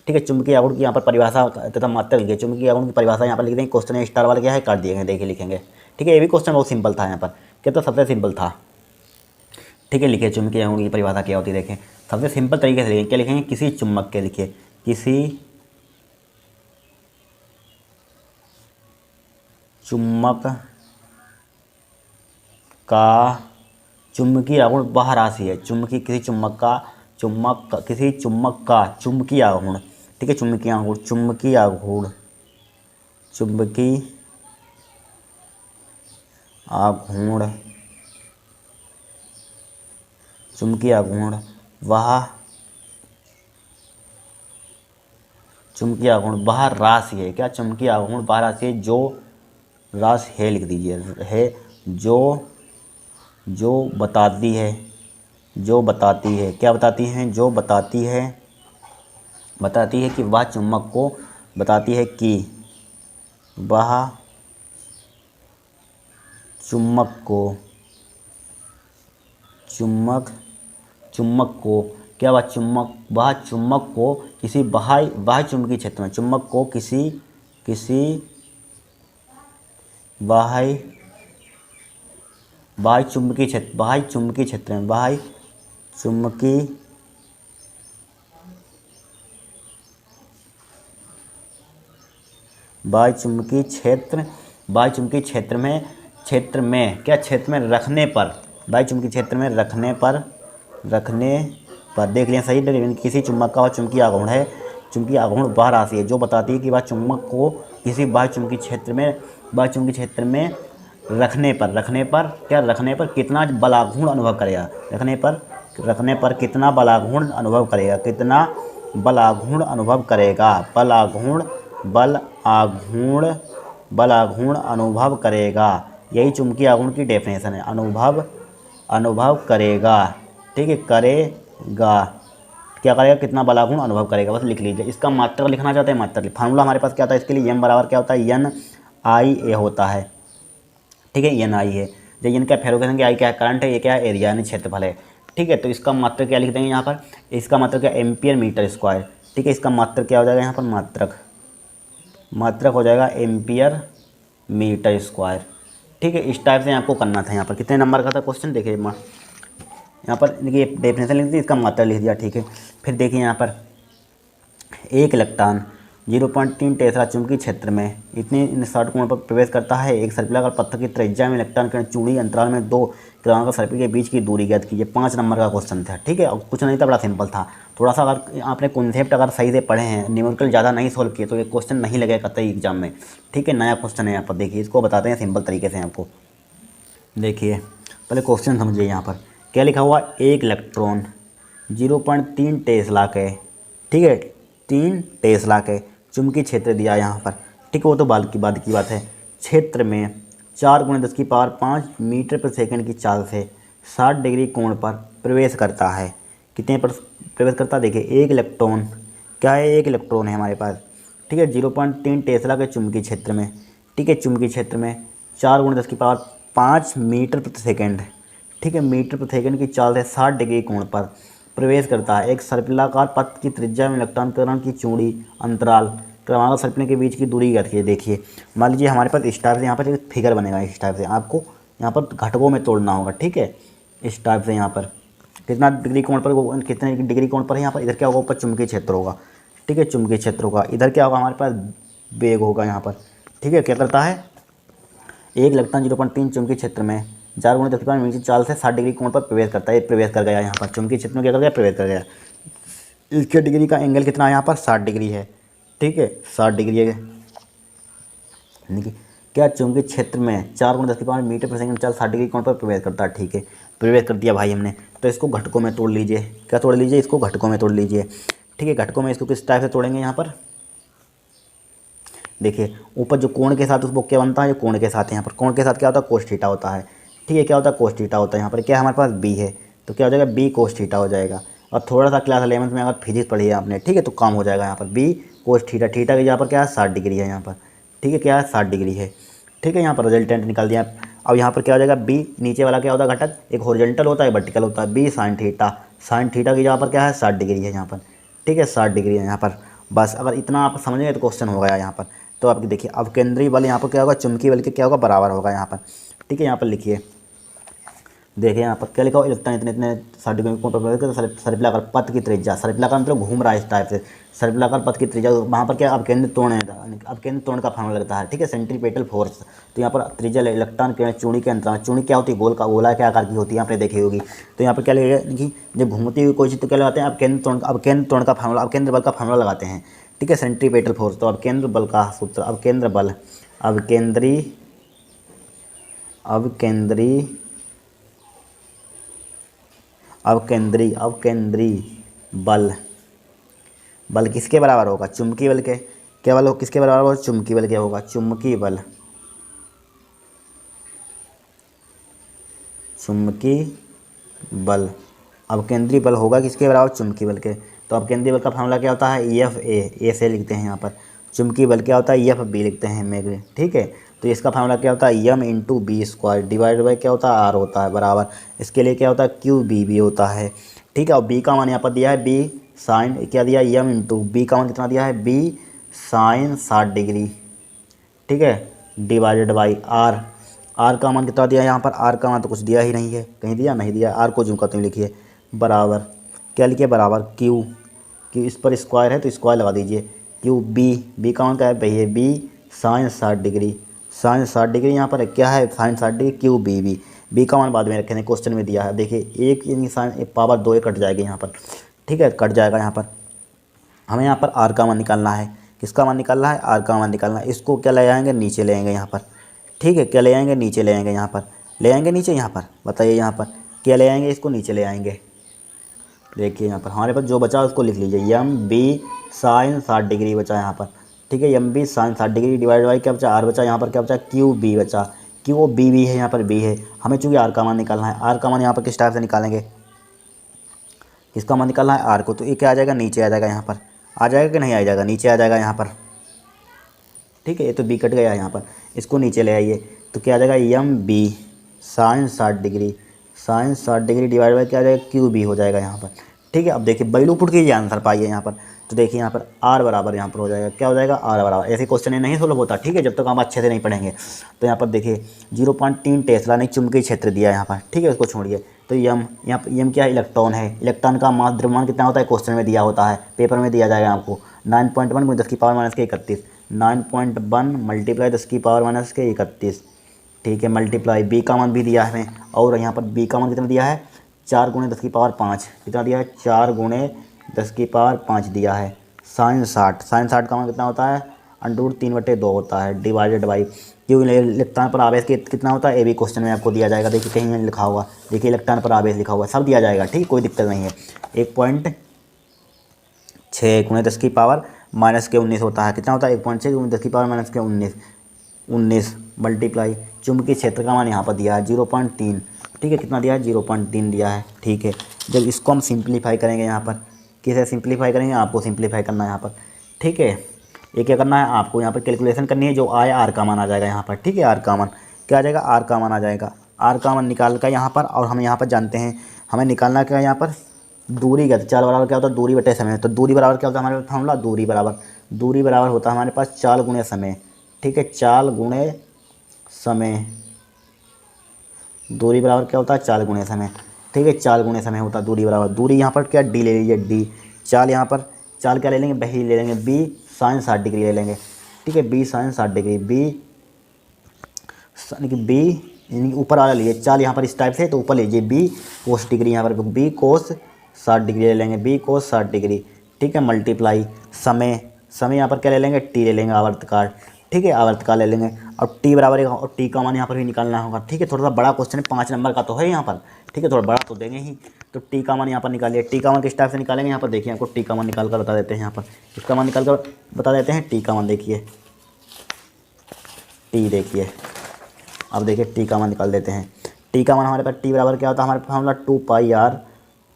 ठीक है चुंबकीय आघूर्ण की यहाँ पर परिभाषा तथा मात्रा लिखिए, चुंबकीय आघूर्ण की परिभाषा यहाँ पर लिख देंगे। क्वेश्चन स्टार वाला क्या है काट दिएंगे, देखिए लिखेंगे। ठीक है ये भी क्वेश्चन बहुत सिंपल था यहाँ पर, क्या तो सबसे सिंपल था। ठीक है लिखिए चुंबकीय आघूर्ण की परिभाषा क्या होती है, देखें सबसे सिंपल तरीके से लिखेंगे। क्या लिखेंगे, किसी चुम्बक के, लिखिए किसी चुम्बक का चुंबकीय आघूर्ण वह राशि है, किसी चुम्बक का चुंबकीय आघूर्ण। ठीक है चुंबकीय आघूर्ण वह राशि है। क्या चुंबकीय आघूर्ण वह राशि है जो राशि है, लिख दीजिए है जो बताती है क्या बताती है, जो बताती है कि वह चुम्बक को, बताती है कि वह चुम्बक को क्या वह चुम्बक को किसी बाह्य चुंबकीय क्षेत्र में, चुम्बक को किसी बाह्य चुंबकीय क्षेत्र में, बाह्य चुंबकीय क्षेत्र में क्या क्षेत्र में रखने पर, बाह्य चुंबकीय क्षेत्र में रखने पर देख लिया सही। किसी चुम्बक का वह चुंबकीय आघूर्ण वह राशि है जो बताती है कि वह चुम्बक को किसी बाह्य चुंबकीय क्षेत्र में रखने पर कितना बलाघूर्ण अनुभव करेगा, रखने पर कितना बलाघूर्ण अनुभव करेगा। यही चुंबकीय आघूर्ण की डेफिनेशन है, अनुभव करेगा। ठीक है करेगा, क्या करेगा, कितना बलाघूर्ण अनुभव करेगा, बस लिख लीजिए। इसका मात्रक लिखना चाहते हैं, मात्रक फार्मूला हमारे पास क्या होता है इसके लिए, m बराबर क्या होता है NIA होता है। ठीक है NI है, जो n क्या फेरोगेशन की, I क्या है करंट है, ये क्या है एरिया यानी क्षेत्रफल है। ठीक है तो इसका मात्रक क्या लिख देंगे यहाँ पर, इसका मात्रक क्या एम्पियर मीटर स्क्वायर। ठीक है इसका मात्रक क्या हो जाएगा यहाँ पर, मात्रक हो जाएगा एम्पियर मीटर स्क्वायर। ठीक है इस टाइप से आपको करना था। यहाँ पर कितने नंबर का था क्वेश्चन देखिए, यहाँ पर देखिए डेफिनेशन लिख दी, इसका मात्रा लिख दिया, ठीक है। फिर देखिए यहाँ पर एक इलेक्ट्रॉन 0.3 टेस्ला चुंबकीय क्षेत्र में इतने निस्साट कोण पर प्रवेश करता है। एक सर्पिलाकार पत्थर की त्रिज्या में इलेक्ट्रॉन किरण चूड़ी अंतराल में दो किरणों सर्पिल के बीच की दूरी ज्ञात कीजिए। 5 नंबर का क्वेश्चन था, ठीक है। और कुछ नहीं था, बड़ा सिंपल था। थोड़ा सा अगर आपने कॉन्सेप्ट अगर सही से पढ़े हैं, न्यूमेरिकल ज़्यादा नहीं सोल्व किए, तो ये क्वेश्चन नहीं लगेगा कतई एग्जाम में, ठीक है। नया क्वेश्चन है यहाँ पर, देखिए इसको बताते हैं सिंपल तरीके से आपको। देखिए पहले क्वेश्चन समझिए। यहाँ पर क्या लिखा हुआ, एक इलेक्ट्रॉन 0.3 टेस्ला के, ठीक है, 3 टेस्ला के चुंबकीय क्षेत्र दिया यहाँ पर, ठीक है। वो तो बाद की बात है। क्षेत्र में 4×10⁵ मीटर प्रति सेकंड की चाल से 60 डिग्री कोण पर प्रवेश करता है। कितने पर प्रवेश करता है, देखिए एक इलेक्ट्रॉन, क्या है, एक इलेक्ट्रॉन है हमारे पास, ठीक है। 0.3 टेस्ला के चुंबकीय क्षेत्र में, ठीक है, चुंबकीय क्षेत्र में 4×10⁵ मीटर प्रति सेकंड, ठीक है, मीटर प्रति सेकंड की चाल से 60 डिग्री कोण पर प्रवेश करता है। एक सर्पिलाकार पथ की त्रिज्या में इलेक्ट्रॉन किरण की चूड़ी अंतराल क्रमांक सर्पिल के बीच की दूरी ज्ञात कीजिए। देखिए मान लीजिए हमारे पास इस टाइप से यहाँ पर एक फिगर बनेगा, इस टाइप से आपको यहाँ पर घटकों में तोड़ना होगा, ठीक है। इस टाइप से यहाँ पर कितना डिग्री कोण पर, कितने डिग्री कोण पर है यहाँ पर, इधर क्या होगा, ऊपर चुंबकीय क्षेत्र होगा, ठीक है, चुंबकीय क्षेत्र होगा। इधर क्या होगा, हमारे पास वेग होगा यहाँ पर, ठीक है। क्या करता है, एक इलेक्ट्रॉन 0.3 चुंबकीय क्षेत्र में 4×10⁻⁻⁻ मीटर चाल से 60 डिग्री कोण पर प्रवेश करता है। ये प्रवेश कर गया यहाँ पर, चुंबकीय क्षेत्र में क्या कर गया, प्रवेश कर गया। इसके डिग्री का एंगल कितना है यहाँ पर, 60 डिग्री है, ठीक है, 60 डिग्री है। देखिए क्या चुंबकीय क्षेत्र में 4×10⁻⁻ मीटर प्रति सेकंड चाल 60 डिग्री कोण पर प्रवेश करता है, ठीक है। प्रवेश कर दिया भाई हमने, तो इसको घटकों में तोड़ लीजिए। क्या तोड़ लीजिए, इसको घटकों में तोड़ लीजिए, ठीक है। घटकों में इसको किस टाइप से तोड़ेंगे, यहाँ पर देखिए ऊपर जो कोण के साथ उसको क्या बनता है, जो कोण के साथ, यहाँ पर कोण के साथ क्या होता है, कोस थीटा होता है, ठीक है। क्या होता है, कोस थीटा होता है। यहाँ पर क्या हमारे पास बी है, तो क्या हो जाएगा, बी कोस थीटा हो जाएगा। और थोड़ा सा क्लास 11th में अगर फिजिक्स पढ़ी है आपने, ठीक है, तो काम हो जाएगा। यहाँ पर बी कोस थीटा, थीटा की यहाँ पर क्या है, 60 डिग्री है यहाँ पर, ठीक है, क्या है, 60 डिग्री है, ठीक है। यहाँ पर रिजल्टेंट निकाल दिया। अब यहाँ पर क्या हो जाएगा, बी नीचे वाला क्या होता है घटक, एक हॉरिजॉन्टल होता है, वर्टिकल होता है। B sine theta, sine theta की यहाँ पर क्या है, 60 डिग्री है यहाँ पर, ठीक है, 60 डिग्री है यहाँ पर। बस अगर इतना आप समझ गए तो क्वेश्चन हो गया यहाँ पर। तो आप देखिए अब केंद्रीय बल यहाँ पर क्या होगा, चुंबकीय बल के क्या होगा, बराबर होगा यहाँ पर, ठीक है। यहाँ पर लिखिए, देखिए यहाँ पर क्या लिखा हो, इलेक्ट्रॉन इतने इतने 60 डिग्री कोण पर प्रवेश करता है। सर्पिलाकार पथ की त्रिज्या, सर्पिलाकार मतलब घूम रहा है इस टाइप से, सर्पिलाकार पथ की त्रिज्या, वहाँ पर क्या अब केंद्र त्वरण है, अब केंद्र त्वरण का फॉर्मूला लगता है, ठीक है, सेंट्रीपेटल फोर्स। तो यहाँ पर त्रिज्या इलेक्ट्रॉन किरण चूड़ी के अंतराल, चूड़ी क्या होती है, गोल का, गोला क्या आकार की होती है, यहाँ पर देखी होगी। तो यहाँ पर क्या लगेगा कि जब घूमती हुई कोई चीज़ तो क्या लगाते हैं, अब केंद्र त्वरण का फॉर्मूला, अब केंद्र बल का फॉर्मूला लगाते हैं, ठीक है, सेंट्रीपेटल फोर्स। तो अब केंद्र बल का सूत्र, अब केंद्र बल, अब केंद्रीय बल, बल किसके बराबर होगा, चुंबकीय बल के। क्या बल हो, किसके बराबर होगा, चुंबकीय बल के होगा, चुंबकीय बल, चुंबकीय बल। अब केंद्रीय बल होगा किसके बराबर, चुंबकीय बल के। तो अब केंद्रीय बल का फॉर्मूला क्या होता है, एफ ए से लिखते हैं यहाँ पर। चुंबकीय बल क्या होता है, एफ बी लिखते हैं मेरे, ठीक है। तो इसका फॉर्मूला क्या होता है, M into B square divide by क्या होता है, आर होता है, बराबर इसके लिए क्या होता है, क्यू बी बी होता है, ठीक है। और बी का मान यहाँ पर दिया है, बी साइन क्या दिया, एम इंटू बी का मान कितना दिया है, बी साइन 60 डिग्री, ठीक है, डिवाइडेड बाई आर। आर का मान कितना दिया है यहाँ पर, आर का मान तो कुछ दिया ही नहीं है, कहीं दिया नहीं दिया। आर को जूम करते हुए लिखिए, बराबर क्या लिखिए, बराबर क्यू, क्यू इस पर स्क्वायर है तो स्क्वायर लगा दीजिए, क्यू बी, बी का मान क्या है भाई, है B sine 60 degree, sine 60 degree यहाँ पर क्या है, sine 60 degree, Q B B, B का मान बाद में रखेंगे, क्वेश्चन में दिया है। देखिए एक यानी साइन पावर 2 कट जाएगी यहाँ पर, ठीक है, कट जाएगा यहाँ पर। हमें यहाँ पर आर का मान निकालना है, किसका मान निकालना है, आर का मान निकालना है। इसको क्या ले आएंगे, नीचे ले आएंगे यहाँ पर, ठीक है, क्या ले आएंगे, नीचे ले आएंगे यहाँ पर, ले आएंगे नीचे यहाँ पर, बताइए यहाँ पर क्या ले आएंगे, इसको नीचे ले आएंगे। देखिए यहाँ पर हमारे पास जो बचा उसको लिख लीजिए, एम बी साइन 60 डिग्री बचा यहाँ पर, ठीक है, M B sine 60 degree divide by क्या बचा, आर बचा, यहाँ पर क्या बचा, क्यू बी बचा, क्यू बी बी है यहाँ पर, बी है। हमें चूँकि आर का मान निकालना है, आर का मान यहाँ पर किस टाइप से निकालेंगे, किसका मान निकालना है, आर को। तो ये क्या आ जाएगा, नीचे आ जाएगा यहाँ पर, आ जाएगा कि नहीं आ जाएगा, नीचे आ जाएगा यहाँ पर, ठीक है। ये तो बी कट गया यहाँ पर, इसको नीचे ले आइए तो क्या आ जाएगा, M B sine 60 degree, sine 60 degree divide by क्या आ जाएगा, क्यू बी हो जाएगा यहाँ पर, ठीक है। अब देखिए बैलू पुट कीजिए, आंसर पाइए यहाँ पर। तो देखिए यहाँ पर आर बराबर यहाँ पर हो जाएगा, क्या हो जाएगा, आर बराबर। ऐसे क्वेश्चन नहीं सोल्व होता, ठीक है, जब तक हम अच्छे से नहीं पढ़ेंगे। तो यहाँ पर देखिए 0.3 टेस्ला ने चुंबकीय क्षेत्र दिया यहाँ पर, ठीक है, उसको छोड़िए। तो यम, यहाँ पर यम क्या है, इलेक्ट्रॉन है। इलेक्ट्रॉन का मास द्रव्यमान कितना होता है, क्वेश्चन में दिया होता है, पेपर में दिया जाएगा आपको 9.1 × 10⁻31, 9.1 मल्टीप्लाई 10⁻31, ठीक है, मल्टीप्लाई बी का मान भी दिया है हमें, और यहाँ पर बी का मान कितना दिया है, 4 × 10⁵ कितना दिया है, 4 × 10⁵ दिया है। साइन 60 का मान कितना होता है, √3/2 होता है, डिवाइडेड बाई क्यों इलेक्ट्रॉन पर आवेश कितना होता है, ये भी क्वेश्चन में आपको दिया जाएगा। देखिए कहीं में लिखा हुआ, देखिए इलेक्ट्रॉन पर आवेश लिखा हुआ, सब दिया जाएगा, ठीक, कोई दिक्कत नहीं है। 1.6 × 10⁻⁻19 होता है, कितना होता है, 1.6 × 10⁻⁻19 मल्टीप्लाई चुंबकीय क्षेत्र का मान यहाँ पर दिया है 0.3, ठीक है, कितना दिया है, 0.3 दिया है, ठीक है। जब इसको हम सिंप्लीफाई करेंगे, यहाँ पर किसे सिंप्लीफाई करेंगे, आपको सिंप्लीफाई करना है यहाँ पर, ठीक है। ये क्या करना है, आपको यहाँ पर कैलकुलेशन करनी है, जो आया आर का मान आ जाएगा यहाँ पर, ठीक है, आर का मान क्या आ जाएगा, आर का मान आ जाएगा। आर का मान निकाल कर यहाँ पर, और हम यहाँ पर जानते हैं हमें निकालना क्या है, यहाँ पर दूरी का, चाल बराबर क्या होता है, दूरी बटे समय। तो दूरी बराबर क्या होता है हमारे फॉर्मूला, दूरी बराबर होता है हमारे पास चाल गुणे समय, ठीक है, चाल गुणे समय। दूरी बराबर क्या होता है, चाल गुणे समय, ठीक है, चाल गुणे समय होता है दूरी बराबर। दूरी यहाँ पर क्या, डी ले लीजिए, डी। चाल यहाँ पर चाल क्या ले लेंगे, बही ले लेंगे, बी साइन 60 डिग्री ले लेंगे, ठीक है, बी साइन 60 डिग्री, बी यानी कि बी यानी कि ऊपर वाला लिए, चाल यहाँ पर इस टाइप से तो ऊपर लीजिए बी कोस डिग्री, यहाँ पर बी कोस 60 डिग्री ले लेंगे, बी कोस 60 डिग्री, ठीक है, मल्टीप्लाई समय यहाँ पर क्या ले लेंगे, टी ले लेंगे, आवर्तकाल, ठीक है, आवर्तकाल ले लेंगे, और टी बराबर और टी का मान यहाँ पर भी निकालना होगा, ठीक है। थोड़ा सा बड़ा क्वेश्चन है, 5 नंबर का तो है यहाँ पर, ठीक है, थोड़ा बड़ा तो देंगे ही। तो टी का मान यहाँ पर निकालिए, टी का मान किस टाइप से निकालेंगे, यहाँ पर देखिए, आपको टी का मान निकाल कर बता देते हैं, यहाँ पर इसका मान निकाल कर बता देते हैं, टी का मान देखिए, टी देखिए, अब देखिए टी का मान निकाल देते हैं। टी का मान हमारे पास टी बराबर क्या होता है, हमारे फॉर्मूला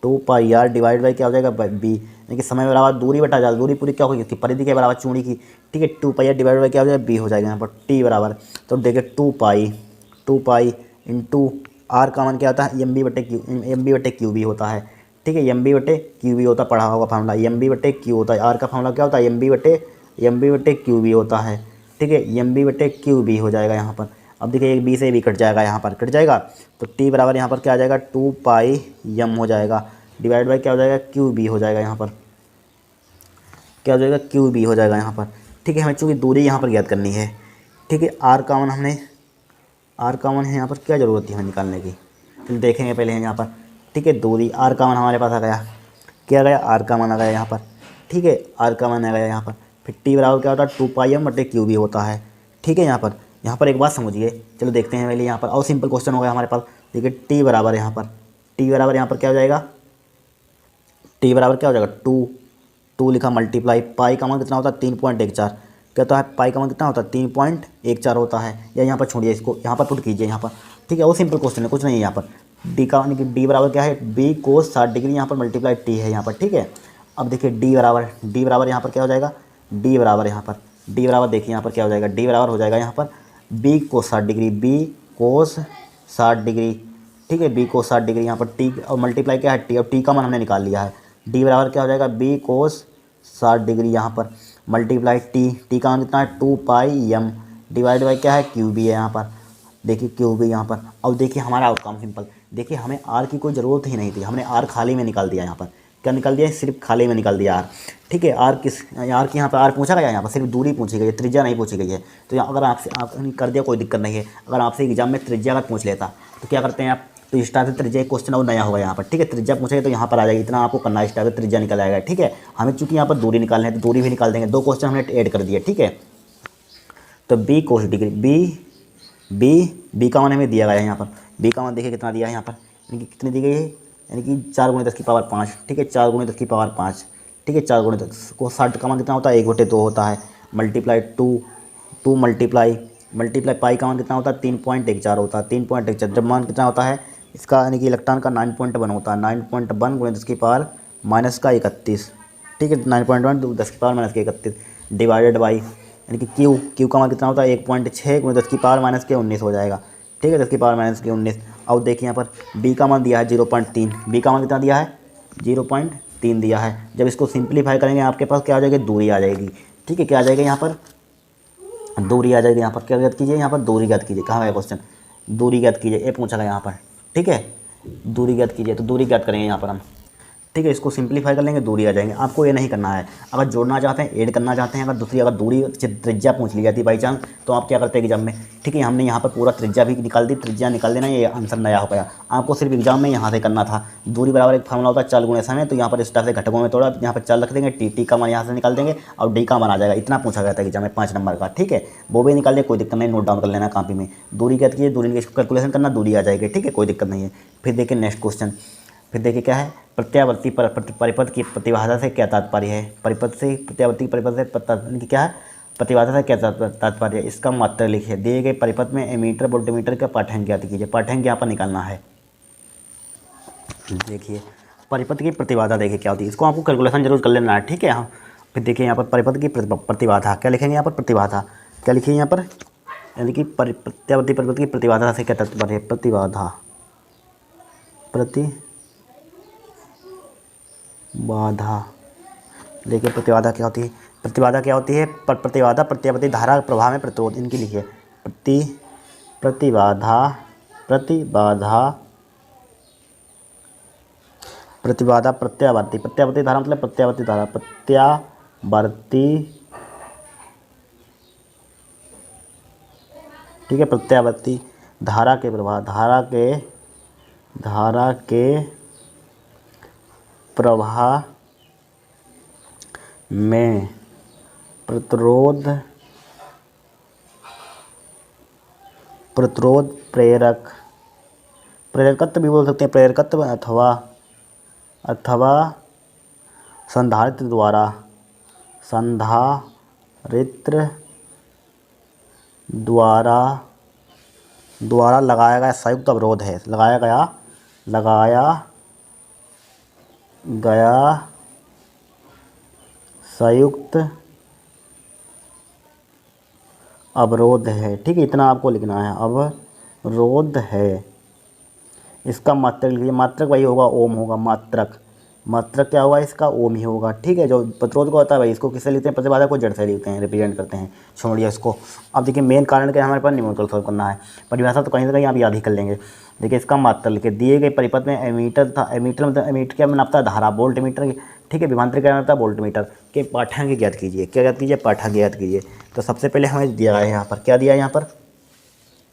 2πr डिवाइड बाई क्या हो जाएगा, बी, यानी कि समय बराबर दूरी बटा जाल, दूरी पूरी क्या होगी, इसकी परिधि के बराबर चूड़ी की, ठीक है, 2πr डिवाइड बाई क्या हो जाएगा, बी हो जाएगा यहाँ पर, टी बराबर। तो देखिए 2π इंटू आर का मान क्या होता है, एम बी बटे क्यू बी होता है, ठीक है, एम बी बटे क्यू बी होता, पढ़ा होगा फॉर्मूला, एम बी बटे क्यू होता है, आर का फॉर्मूला क्या होता है, एम बी बटे क्यू बी होता है, ठीक है, एम बी बटे क्यू बी हो जाएगा यहाँ पर। अब देखिए एक बी से भी कट जाएगा, यहाँ पर कट जाएगा, तो टी बराबर यहाँ पर क्या आ जाएगा, 2πm हो जाएगा, डिवाइड बाई क्या हो जाएगा, क्यू बी हो जाएगा, यहाँ पर क्या हो जाएगा, क्यू बी हो जाएगा यहाँ पर, ठीक है। हमें चूँकि दूरी यहाँ पर ज्ञात करनी है, ठीक है, आर का मान है यहाँ पर, क्या ज़रूरत है हमें निकालने की, तो देखेंगे पहले यहाँ पर, ठीक है, दूरी आर का मान हमारे पास आ गया, क्या गया, आर का मान आ गया यहाँ पर, ठीक है, आर का मान आ गया यहाँ पर। फिर टी बराबर क्या होता है, 2πm बटे क्यू बी होता है, ठीक है। यहाँ पर एक बात समझिए, चलो देखते हैं पहले यहाँ पर, और सिंपल क्वेश्चन हो गया हमारे पास। देखिए टी बराबर यहाँ पर क्या हो जाएगा, टी बराबर क्या हो जाएगा, 2 लिखा, मल्टीप्लाई पाई का मान कितना होता है, 3.14, कहता है पाई का मान कितना होता है, 3.14 होता है, या यहाँ पर छोड़िए, इसको यहाँ पर पुट कीजिए यहाँ पर, ठीक है, वो सिंपल क्वेश्चन है, कुछ नहीं है यहाँ पर। डी का यानी कि डी बराबर क्या है, बी कोस 60 डिग्री, यहाँ पर मल्टीप्लाई टी है यहाँ पर, ठीक है। अब देखिए डी बराबर यहाँ पर क्या हो जाएगा, डी बराबर देखिए यहाँ पर क्या हो जाएगा, डी बराबर हो जाएगा यहाँ पर बी कोस 60 डिग्री, ठीक है, बी कोस 60 डिग्री, यहाँ पर टी और मल्टीप्लाई क्या है, टी, और टी का मान हमने निकाल लिया है, डी बराबर क्या हो जाएगा, बी कोस 60 डिग्री, यहाँ पर मल्टीप्लाई टी का मान कितना है, 2πm डिवाइड बाई क्या है, क्यू बी है यहाँ पर, देखिए क्यू बी यहाँ पर। अब देखिए हमारा आउटकम सिंपल, देखिए हमें आर की कोई ज़रूरत ही नहीं थी, हमने आर खाली में निकाल दिया, यहाँ पर क्या निकाल दिया, सिर्फ खाली में निकाल दिया आर, ठीक है। आर की यहाँ पर आर पूछा गया, यहाँ पर सिर्फ दूरी पूछी गई है, त्रिज्या नहीं पूछी गई है। तो यहाँ अगर आपने कर दिया कोई दिक्कत नहीं है, अगर आपसे एग्जाम में त्रिज्या अगर पूछ लेता तो क्या करते हैं आप, तो इस टाइप से त्रिज्या एक क्वेश्चन और नया होगा यहाँ पर, ठीक है, त्रिज्या पूछेगा तो यहाँ पर आ जाएगी, इतना आपको करना है, इस टाइप से त्रिज्या निकल आएगा, ठीक है। हमें चूंकि यहाँ पर दूरी निकालनी है तो दूरी भी निकाल देंगे, 2 क्वेश्चन हमने ऐड कर दिए, ठीक है। तो बी कोस डिग्री, बी का मान हमें दिया गया है यहाँ पर, बी का मान देखिए कितना दिया है यहाँ पर, यानी कि कितनी दी गई है, यानी कि 4 × 10⁵ ठीक है, 4 × 10⁵, ठीक है, 4 × 10 को 60 का मान कितना होता है, 1/2 होता है, मल्टीप्लाई 2 मल्टीप्लाई पाई का मान कितना होता है, 3.14 होता है, 3.14 जब मान कितना होता है इसका, यानी कि इलेक्ट्रॉन का 9.1 होता है, 9.1 × 10⁻31, ठीक है, 9.1 × 10⁻31 डिवाइडेड बाई, यानी कि क्यू का मान कितना होता है, 1.6 × 10⁻19 हो जाएगा, ठीक है, 10⁻19। अब देखिए यहाँ पर बी का मान दिया है 0.3, बी का मान कितना दिया है, 0.3 दिया है। जब इसको सिंप्लीफाई करेंगे आपके पास क्या आ जाएगी, दूरी आ जाएगी, ठीक है, क्या आ जाएगा यहाँ पर, दूरी आ जाएगी। यहाँ पर क्या ज्ञात कीजिए, यहाँ पर दूरी ज्ञात कीजिए, कहाँ गया क्वेश्चन, दूरी ज्ञात कीजिए, ये पूछा गया यहाँ पर, ठीक है, दूरी ज्ञात कीजिए, तो दूरी ज्ञात करेंगे यहाँ पर हम। ठीक है, इसको सिंपलीफाई कर लेंगे, दूरी आ जाएंगे। आपको ये नहीं करना है, अगर जोड़ना चाहते हैं, ऐड करना चाहते हैं, अगर दूरी त्रिज्या पूछ ली जाती है बाई चांस, तो आप क्या करते हैं एग्जाम में। ठीक है, हमने यहाँ पर पूरा त्रिज्या भी निकाल दी, त्रिज्या निकाल देना, ये आंसर नया हो गया। आपको सिर्फ एग्जाम में यहाँ से करना था। दूरी बराबर एक फार्मूला होता है चल गुणे समय, तो यहाँ पर इस तरह से घटकों में तोड़ा, यहाँ पर चल रख देंगे, टी का मान यहाँ से निकाल देंगे और डी का मान आ जाएगा। इतना पूछा गया था एग्जाम में 5 नंबर का। ठीक है, वो भी निकाल दिया, कोई दिक्कत नहीं, नोट डाउन कर लेना कॉपी में। दूरी क्या कीजिए, दूरी की कैलकुलेशन करना, दूरी आ जाएगी। ठीक है, कोई दिक्कत नहीं है। फिर देखिए नेक्स्ट क्वेश्चन, फिर देखिए क्या है, प्रत्यावर्ती परिपथ की प्रतिबाधा से क्या तात्पर्य है। परिपथ से, प्रत्यावर्ती परिपथ से क्या है, प्रतिबाधा से क्या तात्पर्य है, इसका मात्रा लिखिए। दिए गए परिपथ में एमीटर वोल्टमीटर का पाठ्यांक ज्ञात कीजिए। पाठ्यांक यहाँ पर निकालना है। देखिए परिपथ की प्रतिबाधा देखिए क्या होती है, इसको आपको कैलकुलेशन जरूर कर लेना है। ठीक है, हाँ। फिर देखिए यहाँ पर परिपथ की प्रतिबाधा क्या लिखेंगे, यहाँ पर प्रतिबाधा क्या लिखिए यहाँ पर, यानी कि प्रत्यावर्ती परिपथ की प्रतिबाधा से क्या तात्पर्य है, प्रतिबाधा देखिए प्रतिबाधा क्या होती है, प्रतिबाधा क्या होती है, प्रतिबाधा प्रत्यावर्ती धारा प्रवाह में प्रतिरोध, इनकी लिखिए। प्रतिबाधा प्रत्यावर्ती धारा मतलब प्रत्यावर्ती धारा, ठीक है, प्रत्यावर्ती धारा के प्रवाह, धारा के प्रवाह में प्रतिरोध प्रेरकत्व भी बोल सकते हैं, प्रेरकत्व अथवा संधारित्र द्वारा लगाया गया संयुक्त अवरोध है, लगाया गया संयुक्त अवरोध है। ठीक है, इतना आपको लिखना है, अवरोध है। इसका मात्रक लिखिए, मात्रक वही होगा, ओम होगा। मात्रक क्या होगा इसका, ओम ही होगा। ठीक है, जो प्रतिरोध को होता है भाई, इसको किससे लिखते हैं, प्रतिबाधा को जड़ से लिखते हैं, रिप्रेजेंट करते हैं। छोड़िए इसको। अब देखिए मेन कारण क्या हमारे पास न्यूमेरिकल सॉल्व करना है, परिभाषा तो कहीं ना कहीं आप याद ही कर लेंगे। देखिए इसका मात्रक लिखिए, दिए गए परिपथ में एमीटर था, एमीटर मतलब एमीटर क्या नापता है, धारा, वोल्ट मीटर। ठीक है, विभवांतर क्या नापता है, वोल्ट मीटर के पाठ्यांक ज्ञात कीजिए। क्या ज्ञात कीजिए, पाठ्यांक ज्ञात कीजिए। तो सबसे पहले हमें दिया है यहाँ पर, क्या दिया है यहाँ पर,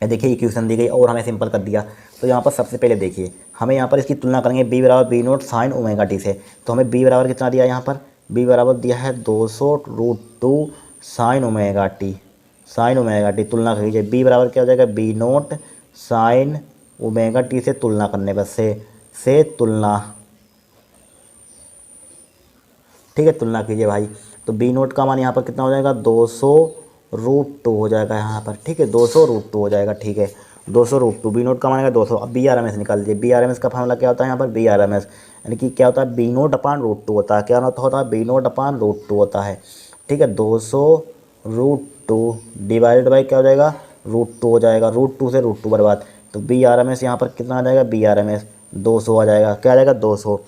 देखिए इक्वेशन दी गई और हमें सिंपल कर दिया। तो यहाँ पर सबसे पहले देखिए हमें यहाँ पर इसकी तुलना करेंगे, बी बराबर B naught sine omega T से। तो हमें बी बराबर कितना दिया है यहाँ पर, बी बराबर दिया है 200√2 साइन ओमेगा टी। तुलना कीजिए, बी बराबर क्या हो जाएगा, B naught sine omega T से तुलना करने पर से तुलना। ठीक है, तुलना कीजिए भाई। तो बी नोट का मान यहाँ पर कितना हो जाएगा, 200√2 हो जाएगा यहाँ पर। ठीक है, 200√2 हो जाएगा। ठीक है, 200√2 बी नोट का मान आएगा 200। अब बी आर एम एस निकाल लीजिए। बी आर एम एस का फॉर्मूला क्या होता है यहाँ पर, बी आर एम एस यानी कि क्या होता है, बी नोट अपान √2 होता है। क्या होता है, बी नोट अपान √2 होता है। ठीक है, 200√2 डिवाइडेड बाई क्या हो जाएगा, √2 हो जाएगा। √2 से √2 बर्बाद। तो बी आर एम एस यहाँ पर कितना आ जाएगा, बी आर एम एस 200 आ जाएगा। क्या आ जाएगा, 200।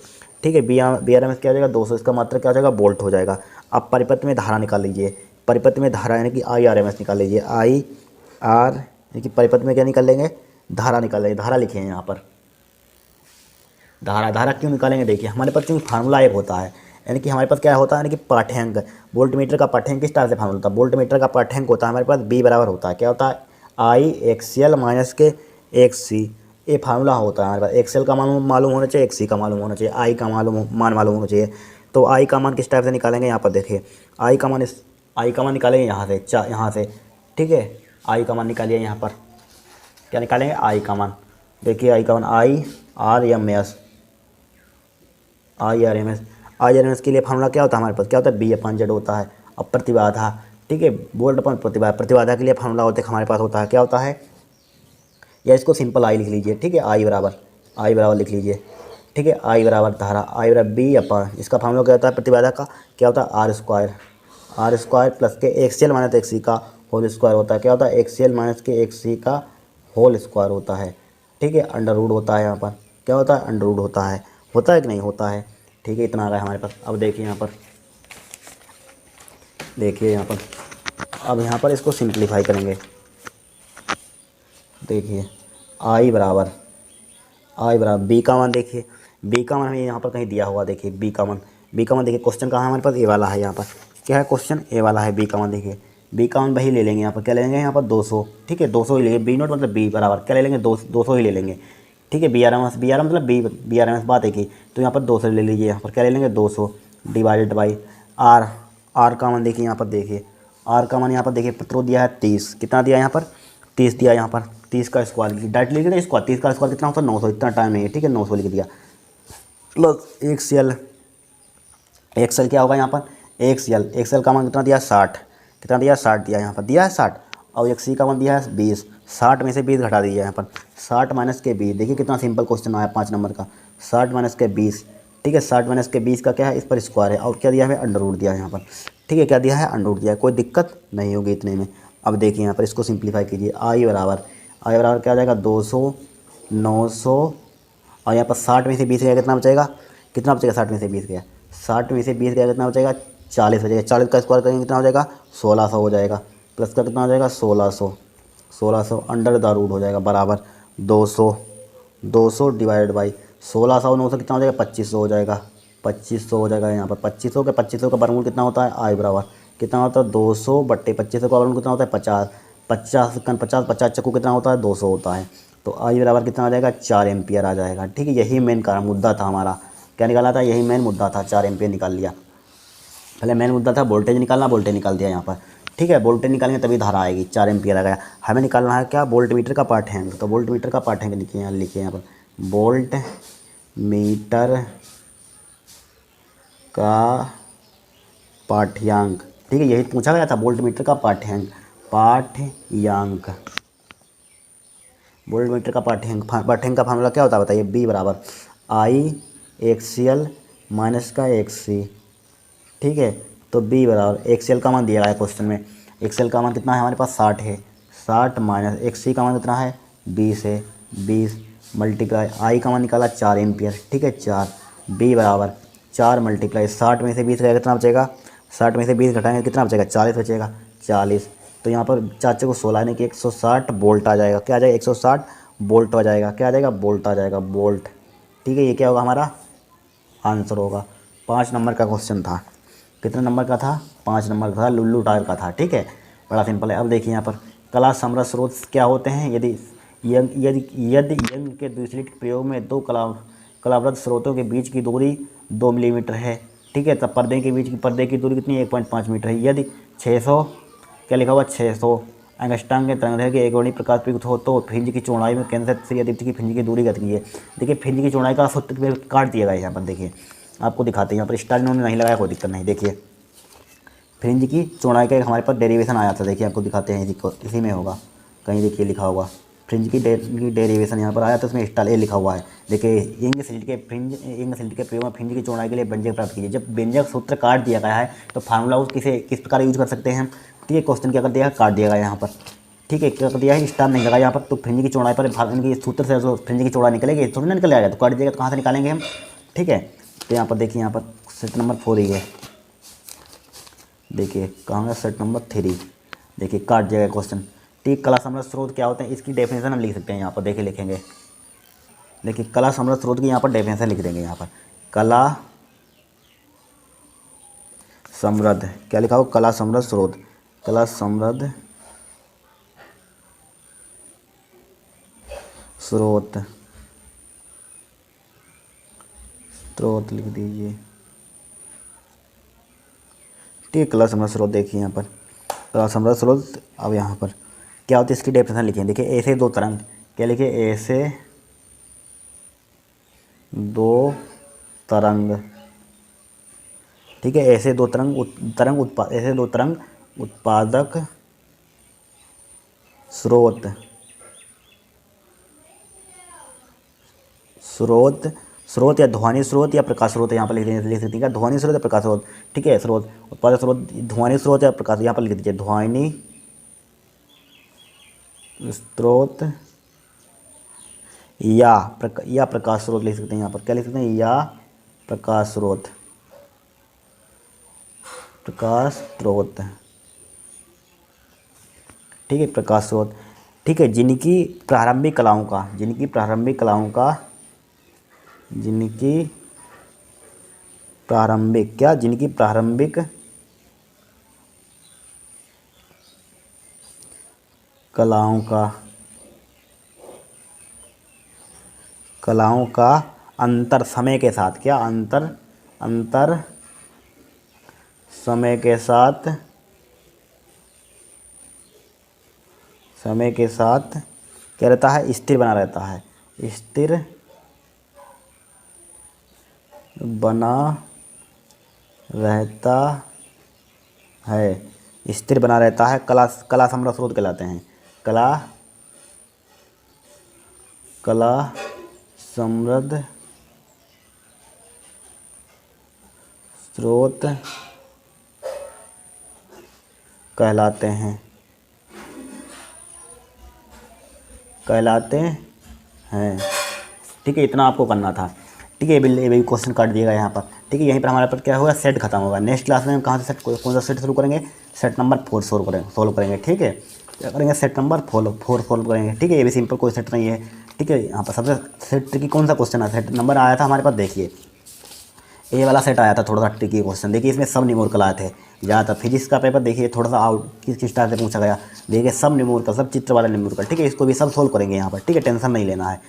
ठीक है, बी आर एम एस क्या आ जाएगा, 200। इसका मात्रक क्या हो जाएगा, वोल्ट हो जाएगा। अब परिपथ में धारा निकाल लीजिए। परिपथ में धारा यानी कि आई आर एम एस निकाल लीजिए। आई आर यानी कि परिपथ में क्या निकाल लेंगे, धारा निकाल लेंगे। धारा लिखिए यहाँ पर, धारा क्यों निकालेंगे, देखिए हमारे पास क्योंकि फार्मूला एक होता है, यानी कि हमारे पास क्या होता है, यानी कि पाठ्यांक। वोल्ट मीटर का पाठ्यांक किस तरह से फार्मूला होता है, वोल्ट मीटर का पाठ्यांक होता है हमारे पास बी बराबर होता है, क्या होता है, आई एक्सएल माइनस के एक्स सी। ये फार्मूला होता है हमारे पास। एक्सएल का मान मालूम होना चाहिए, एक्स सी का मालूम होना चाहिए, आई का मान मालूम होना चाहिए। तो आई का मान किस टाइप से निकालेंगे, यहाँ पर देखिए आई का मान निकालेंगे यहाँ से। ठीक है, आई का मान निकालिए यहाँ पर। क्या निकालेंगे, आई का मान। देखिए आई का मान आई आर एम एस के लिए फार्मूला क्या होता है हमारे पास, क्या होता है, बी अपन जेड होता है। अब प्रतिबाधा, ठीक है, वोल्ट अपन प्रतिबाधा के लिए फार्मूला होता है हमारे पास होता है, क्या होता है, या इसको सिंपल आई लिख लीजिए। ठीक है, आई बराबर लिख लीजिए। ठीक है, आई बराबर धारा, आई बराबर बी अपन, इसका फार्मूला क्या होता है, प्रतिबाधा का क्या होता है, आर स्क्वायर प्लस के एक्सएल माइनस एक्स सी का होल स्क्वायर होता है। क्या होता है, एक्सएल माइनस के एक्स सी का होल स्क्वायर होता है। ठीक है, अंडर रूट होता है यहाँ पर। क्या होता है, अंडर रूट होता है कि नहीं होता है। ठीक है, इतना आ गया हमारे पास। अब देखिए यहाँ पर, अब यहाँ पर इसको सिंप्लीफाई करेंगे। देखिए आई आई बराबर बी का मान देखिए, बी का मान हमें यहाँ पर कहीं दिया हुआ, देखिए बी का मान, बी का मान देखिए क्वेश्चन कहाँ है हमारे पास, ए वाला है यहाँ पर, क्या है क्वेश्चन ए वाला है, बी का मान देखिए, बी का मान वही ले लेंगे यहाँ पर, क्या ले लेंगे यहाँ पर 200, ठीक है 200 ही लेंगे, बी नोट मतलब बी बराबर क्या ले लेंगे 200 ही ले लेंगे, ठीक है B R M S, B R M मतलब बी आर एम एस बात है कि, तो यहाँ पर 200 ले लीजिए, यहाँ पर क्या ले लेंगे 200 डिवाइडेड बाई आर, आर का मान देखिए यहाँ पर, देखिए आर का मान यहाँ पर देखिए प्रतिरोध दिया है 30, कितना दिया यहाँ पर 30 दिया, यहाँ पर 30 का स्क्वायर डायरेक्ट लिख दिया स्क्वायर, 30 का स्क्वायर कितना होता है 900, इतना टाइम नहीं है, ठीक है 900 लिख दिया, प्लस एक्सएल, एक्सएल क्या होगा यहाँ पर एक्सएल, एक्सएल का मान कितना दिया 60, कितना दिया 60 दिया यहाँ पर, दिया है 60, और एक्सी का मान दिया है 20, 60 में से 20 घटा दीजिए यहाँ पर, 60 माइनस के 20, देखिए कितना सिंपल क्वेश्चन आया 5 नंबर का, 60 माइनस के 20, ठीक है 60 माइनस के 20 का क्या है, इस पर स्क्वायर है, और क्या दिया है अंडर रूट दिया है यहाँ पर, ठीक है क्या दिया है अंडर रूट दिया है, कोई दिक्कत नहीं होगी इतने में। अब देखिए यहाँ पर इसको सिंप्लीफाई कीजिए, आई बराबर क्या हो जाएगा 200, 900, और यहाँ पर 60 में से 20 गया कितना बचेगा, कितना बचेगा 60 में से 20 गया, 60 में से 20 गया कितना बचेगा 40 बचेगा, 40 का स्क्वायर करेंगे कितना हो जाएगा 1600 हो जाएगा, प्लस का कितना हो जाएगा 1600, 1600 अंडर द रूट हो जाएगा बराबर 200, 200 डिवाइड बाई 1600, 900 कितना हो जाएगा 2500 हो जाएगा, 2500 हो जाएगा यहाँ पर, 2500 का वर्गमूल कितना होता है आई बराबर कितना होता है 200 बट्टे 2500 का वर्गमूल कितना होता है 50, 50 चक्कू कितना होता है 200 होता है, तो आई बराबर कितना आ जाएगा 4 एम्पियर आ जाएगा, ठीक है यही मेन कारण मुद्दा था हमारा, क्या निकाला था यही मेन मुद्दा था, 4 एम्पियर निकाल लिया, पहले मेन मुद्दा था वोल्टेज निकालना, वोल्टेज निकाल दिया यहाँ पर, ठीक है वोल्टेज निकालेंगे तभी धारा आएगी, 4 एम्पियर आ गया, हमें निकालना है क्या वोल्ट मीटर का पार्ट हैंग, तो वोल्ट मीटर का पार्ट हैंग लिखिए यहाँ पर वोल्ट मीटर का पाठ्यांक, ठीक है यही पूछा गया था वोल्ट मीटर का पाठ्यांक, पाठ्यांक वोल्ट मीटर का पाठ्यांक, पाठ्यांक का फार्मूला क्या होता है बताइए, बी बराबर आई एक्सीएल माइनस का एक्सी, ठीक है तो बी बराबर एक्सीएल का मान दिया है क्वेश्चन में, एक्सीएल का मान कितना है हमारे पास 60 है, 60 माइनस एक्सी का मान कितना है 20 है, 20 मल्टीप्लाई आई का मान निकाला 4 एम्पियर, ठीक है 4, बी बराबर 4 मल्टीप्लाई 60 में से 20 गया कितना बचेगा, 60 में से 20 घटाएंगे कितना बचेगा 40 बचेगा, 40, तो यहाँ पर 4 को 16 यानी कि 160 वोल्ट आ जाएगा, क्या आ जाएगा 160 वोल्ट आ जाएगा, क्या आ जाएगा वोल्ट आ जाएगा वोल्ट, ठीक है ये क्या होगा हमारा आंसर होगा, 5 नंबर का क्वेश्चन था, कितने नंबर का था 5 नंबर का था, लुल्लू टायर का था, ठीक है बड़ा सिंपल है। अब देखिए यहाँ पर कला समरस स्रोत क्या होते हैं, यदि यदि यंग के दूसरे प्रयोग में दो कलावृत स्रोतों के बीच की दूरी 2 मिलीमीटर है, ठीक है तब पर्दे की दूरी कितनी है 1.5 मीटर है, यदि 600 क्या लिखा हुआ 600 अंगस्टांग के तरंगदैर्घ्य के एक वर्णी प्रकाश प्रयुक्त हो तो फ्रिंज की चौड़ाई में केंद्र से अदीप्त की फ्रिंज की दूरी कितनी है, देखिए फ्रिंज की चौड़ाई का सूत्र काट दिया गया है यहाँ पर, देखिए आपको दिखाते हैं यहाँ पर स्टार इन्होंने नहीं लगाया कोई दिक्कत नहीं, देखिए फ्रिंज की चौड़ाई का हमारे पास डेरिवेशन आया था, देखिए आपको दिखाते हैं इसी में होगा कहीं, देखिए लिखा होगा फ्रिंज की डेरिवेशन यहाँ पर आया तो उसमें स्टार ए लिखा हुआ है, देखिए इंग सिल्ट के प्रयोग में फ्रिंज की चौड़ाई के लिए व्यंजक प्राप्त कीजिए, जब व्यंजक सूत्र काट दिया गया है तो फार्मूला उस किस प्रकार यूज कर सकते हैं, ठीक है क्वेश्चन क्या कर दिया काट दिया गया यहाँ पर, ठीक है क्या कर दिया है स्टार नहीं लगा यहाँ पर, तो फ्रिंज की चौड़ाई पर इनकी सूत्र से जो फ्रिंज की चौड़ाई निकलेगी थोड़ी ना निकल जाएगा, तो काट दिएगा तो कहाँ से निकालेंगे हम, ठीक है तो यहाँ पर देखिए यहाँ पर सेट नंबर 4 ही है, देखिए कहाँ है सेट नंबर 3, देखिए काट जाएगा क्वेश्चन, ठीक कला समृद्ध स्रोत क्या होते हैं इसकी डेफिनेशन हम लिख सकते हैं यहाँ पर, देखिए लिखेंगे, देखिए कला समृद्ध स्रोत की यहाँ पर डेफिनेशन लिख देंगे यहाँ पर, कला समृद्ध क्या लिखा हो कला समृद्ध स्रोत, कला समृद्ध स्रोत, स्रोत लिख दीजिए, ठीक कला समृद्ध स्रोत, देखिए यहाँ पर कला समृद्ध स्रोत। अब यहाँ पर क्या होती है इसकी डेफिनेशन लिखिए, देखिए ऐसे दो तरंग, क्या लिखिए ऐसे दो तरंग, ठीक है ऐसे दो तरंग उत्पादक स्रोत या ध्वनि स्रोत या प्रकाश स्रोत यहाँ पर लिख सकते हैं, ध्वनि स्रोत या प्रकाश स्रोत, ठीक है स्रोत उत्पादक स्रोत ध्वनि स्रोत या प्रकाश, यहाँ पर लिख दीजिए ध्वनि स्रोत या प्रकाश स्रोत लिख सकते हैं, यहाँ पर क्या लिख सकते हैं या प्रकाश स्रोत, ठीक है प्रकाश स्रोत, ठीक है जिनकी प्रारंभिक कलाओं का जिनकी प्रारंभिक क्या, जिनकी प्रारंभिक कलाओं का अंतर समय के साथ क्या, अंतर समय के साथ क्या रहता है, स्थिर बना रहता है, स्थिर बना रहता है, स्थिर बना रहता है। कला समृद्ध स्रोत कहलाते हैं, कला समृद्ध स्रोत कहलाते हैं, ठीक है। इतना आपको करना था, ठीक है। ये भी क्वेश्चन काट दिएगा यहाँ पर, ठीक है। यहीं पर हमारे पर क्या होगा, सेट खत्म होगा। नेक्स्ट क्लास में हम कहाँ से कौन सा सेट शुरू करेंगे, सेट नंबर 4 सोल्व करेंगे, ठीक है। क्या करेंगे, सेट नंबर 4 सोल्व करेंगे, ठीक है। ये भी सिंपल कोई सेट नहीं है, ठीक है। यहाँ पर सबसे सेट ट्रिकी कौन सा क्वेश्चन है, सेट नंबर आया था हमारे पास, देखिए ये वाला सेट आया था, थोड़ा सा ट्रिकी क्वेश्चन। देखिए इसमें सब न्यूमेरिकल आए थे ज़्यादातर। फिजिक्स का पेपर देखिए थोड़ा सा आउट किस टाइप से पूछा गया, देखिए सब न्यूमेरिकल, सब चित्र वाला न्यूमेरिकल, ठीक है। इसको भी सब सोल्व करेंगे यहाँ पर, ठीक है, टेंशन नहीं लेना है।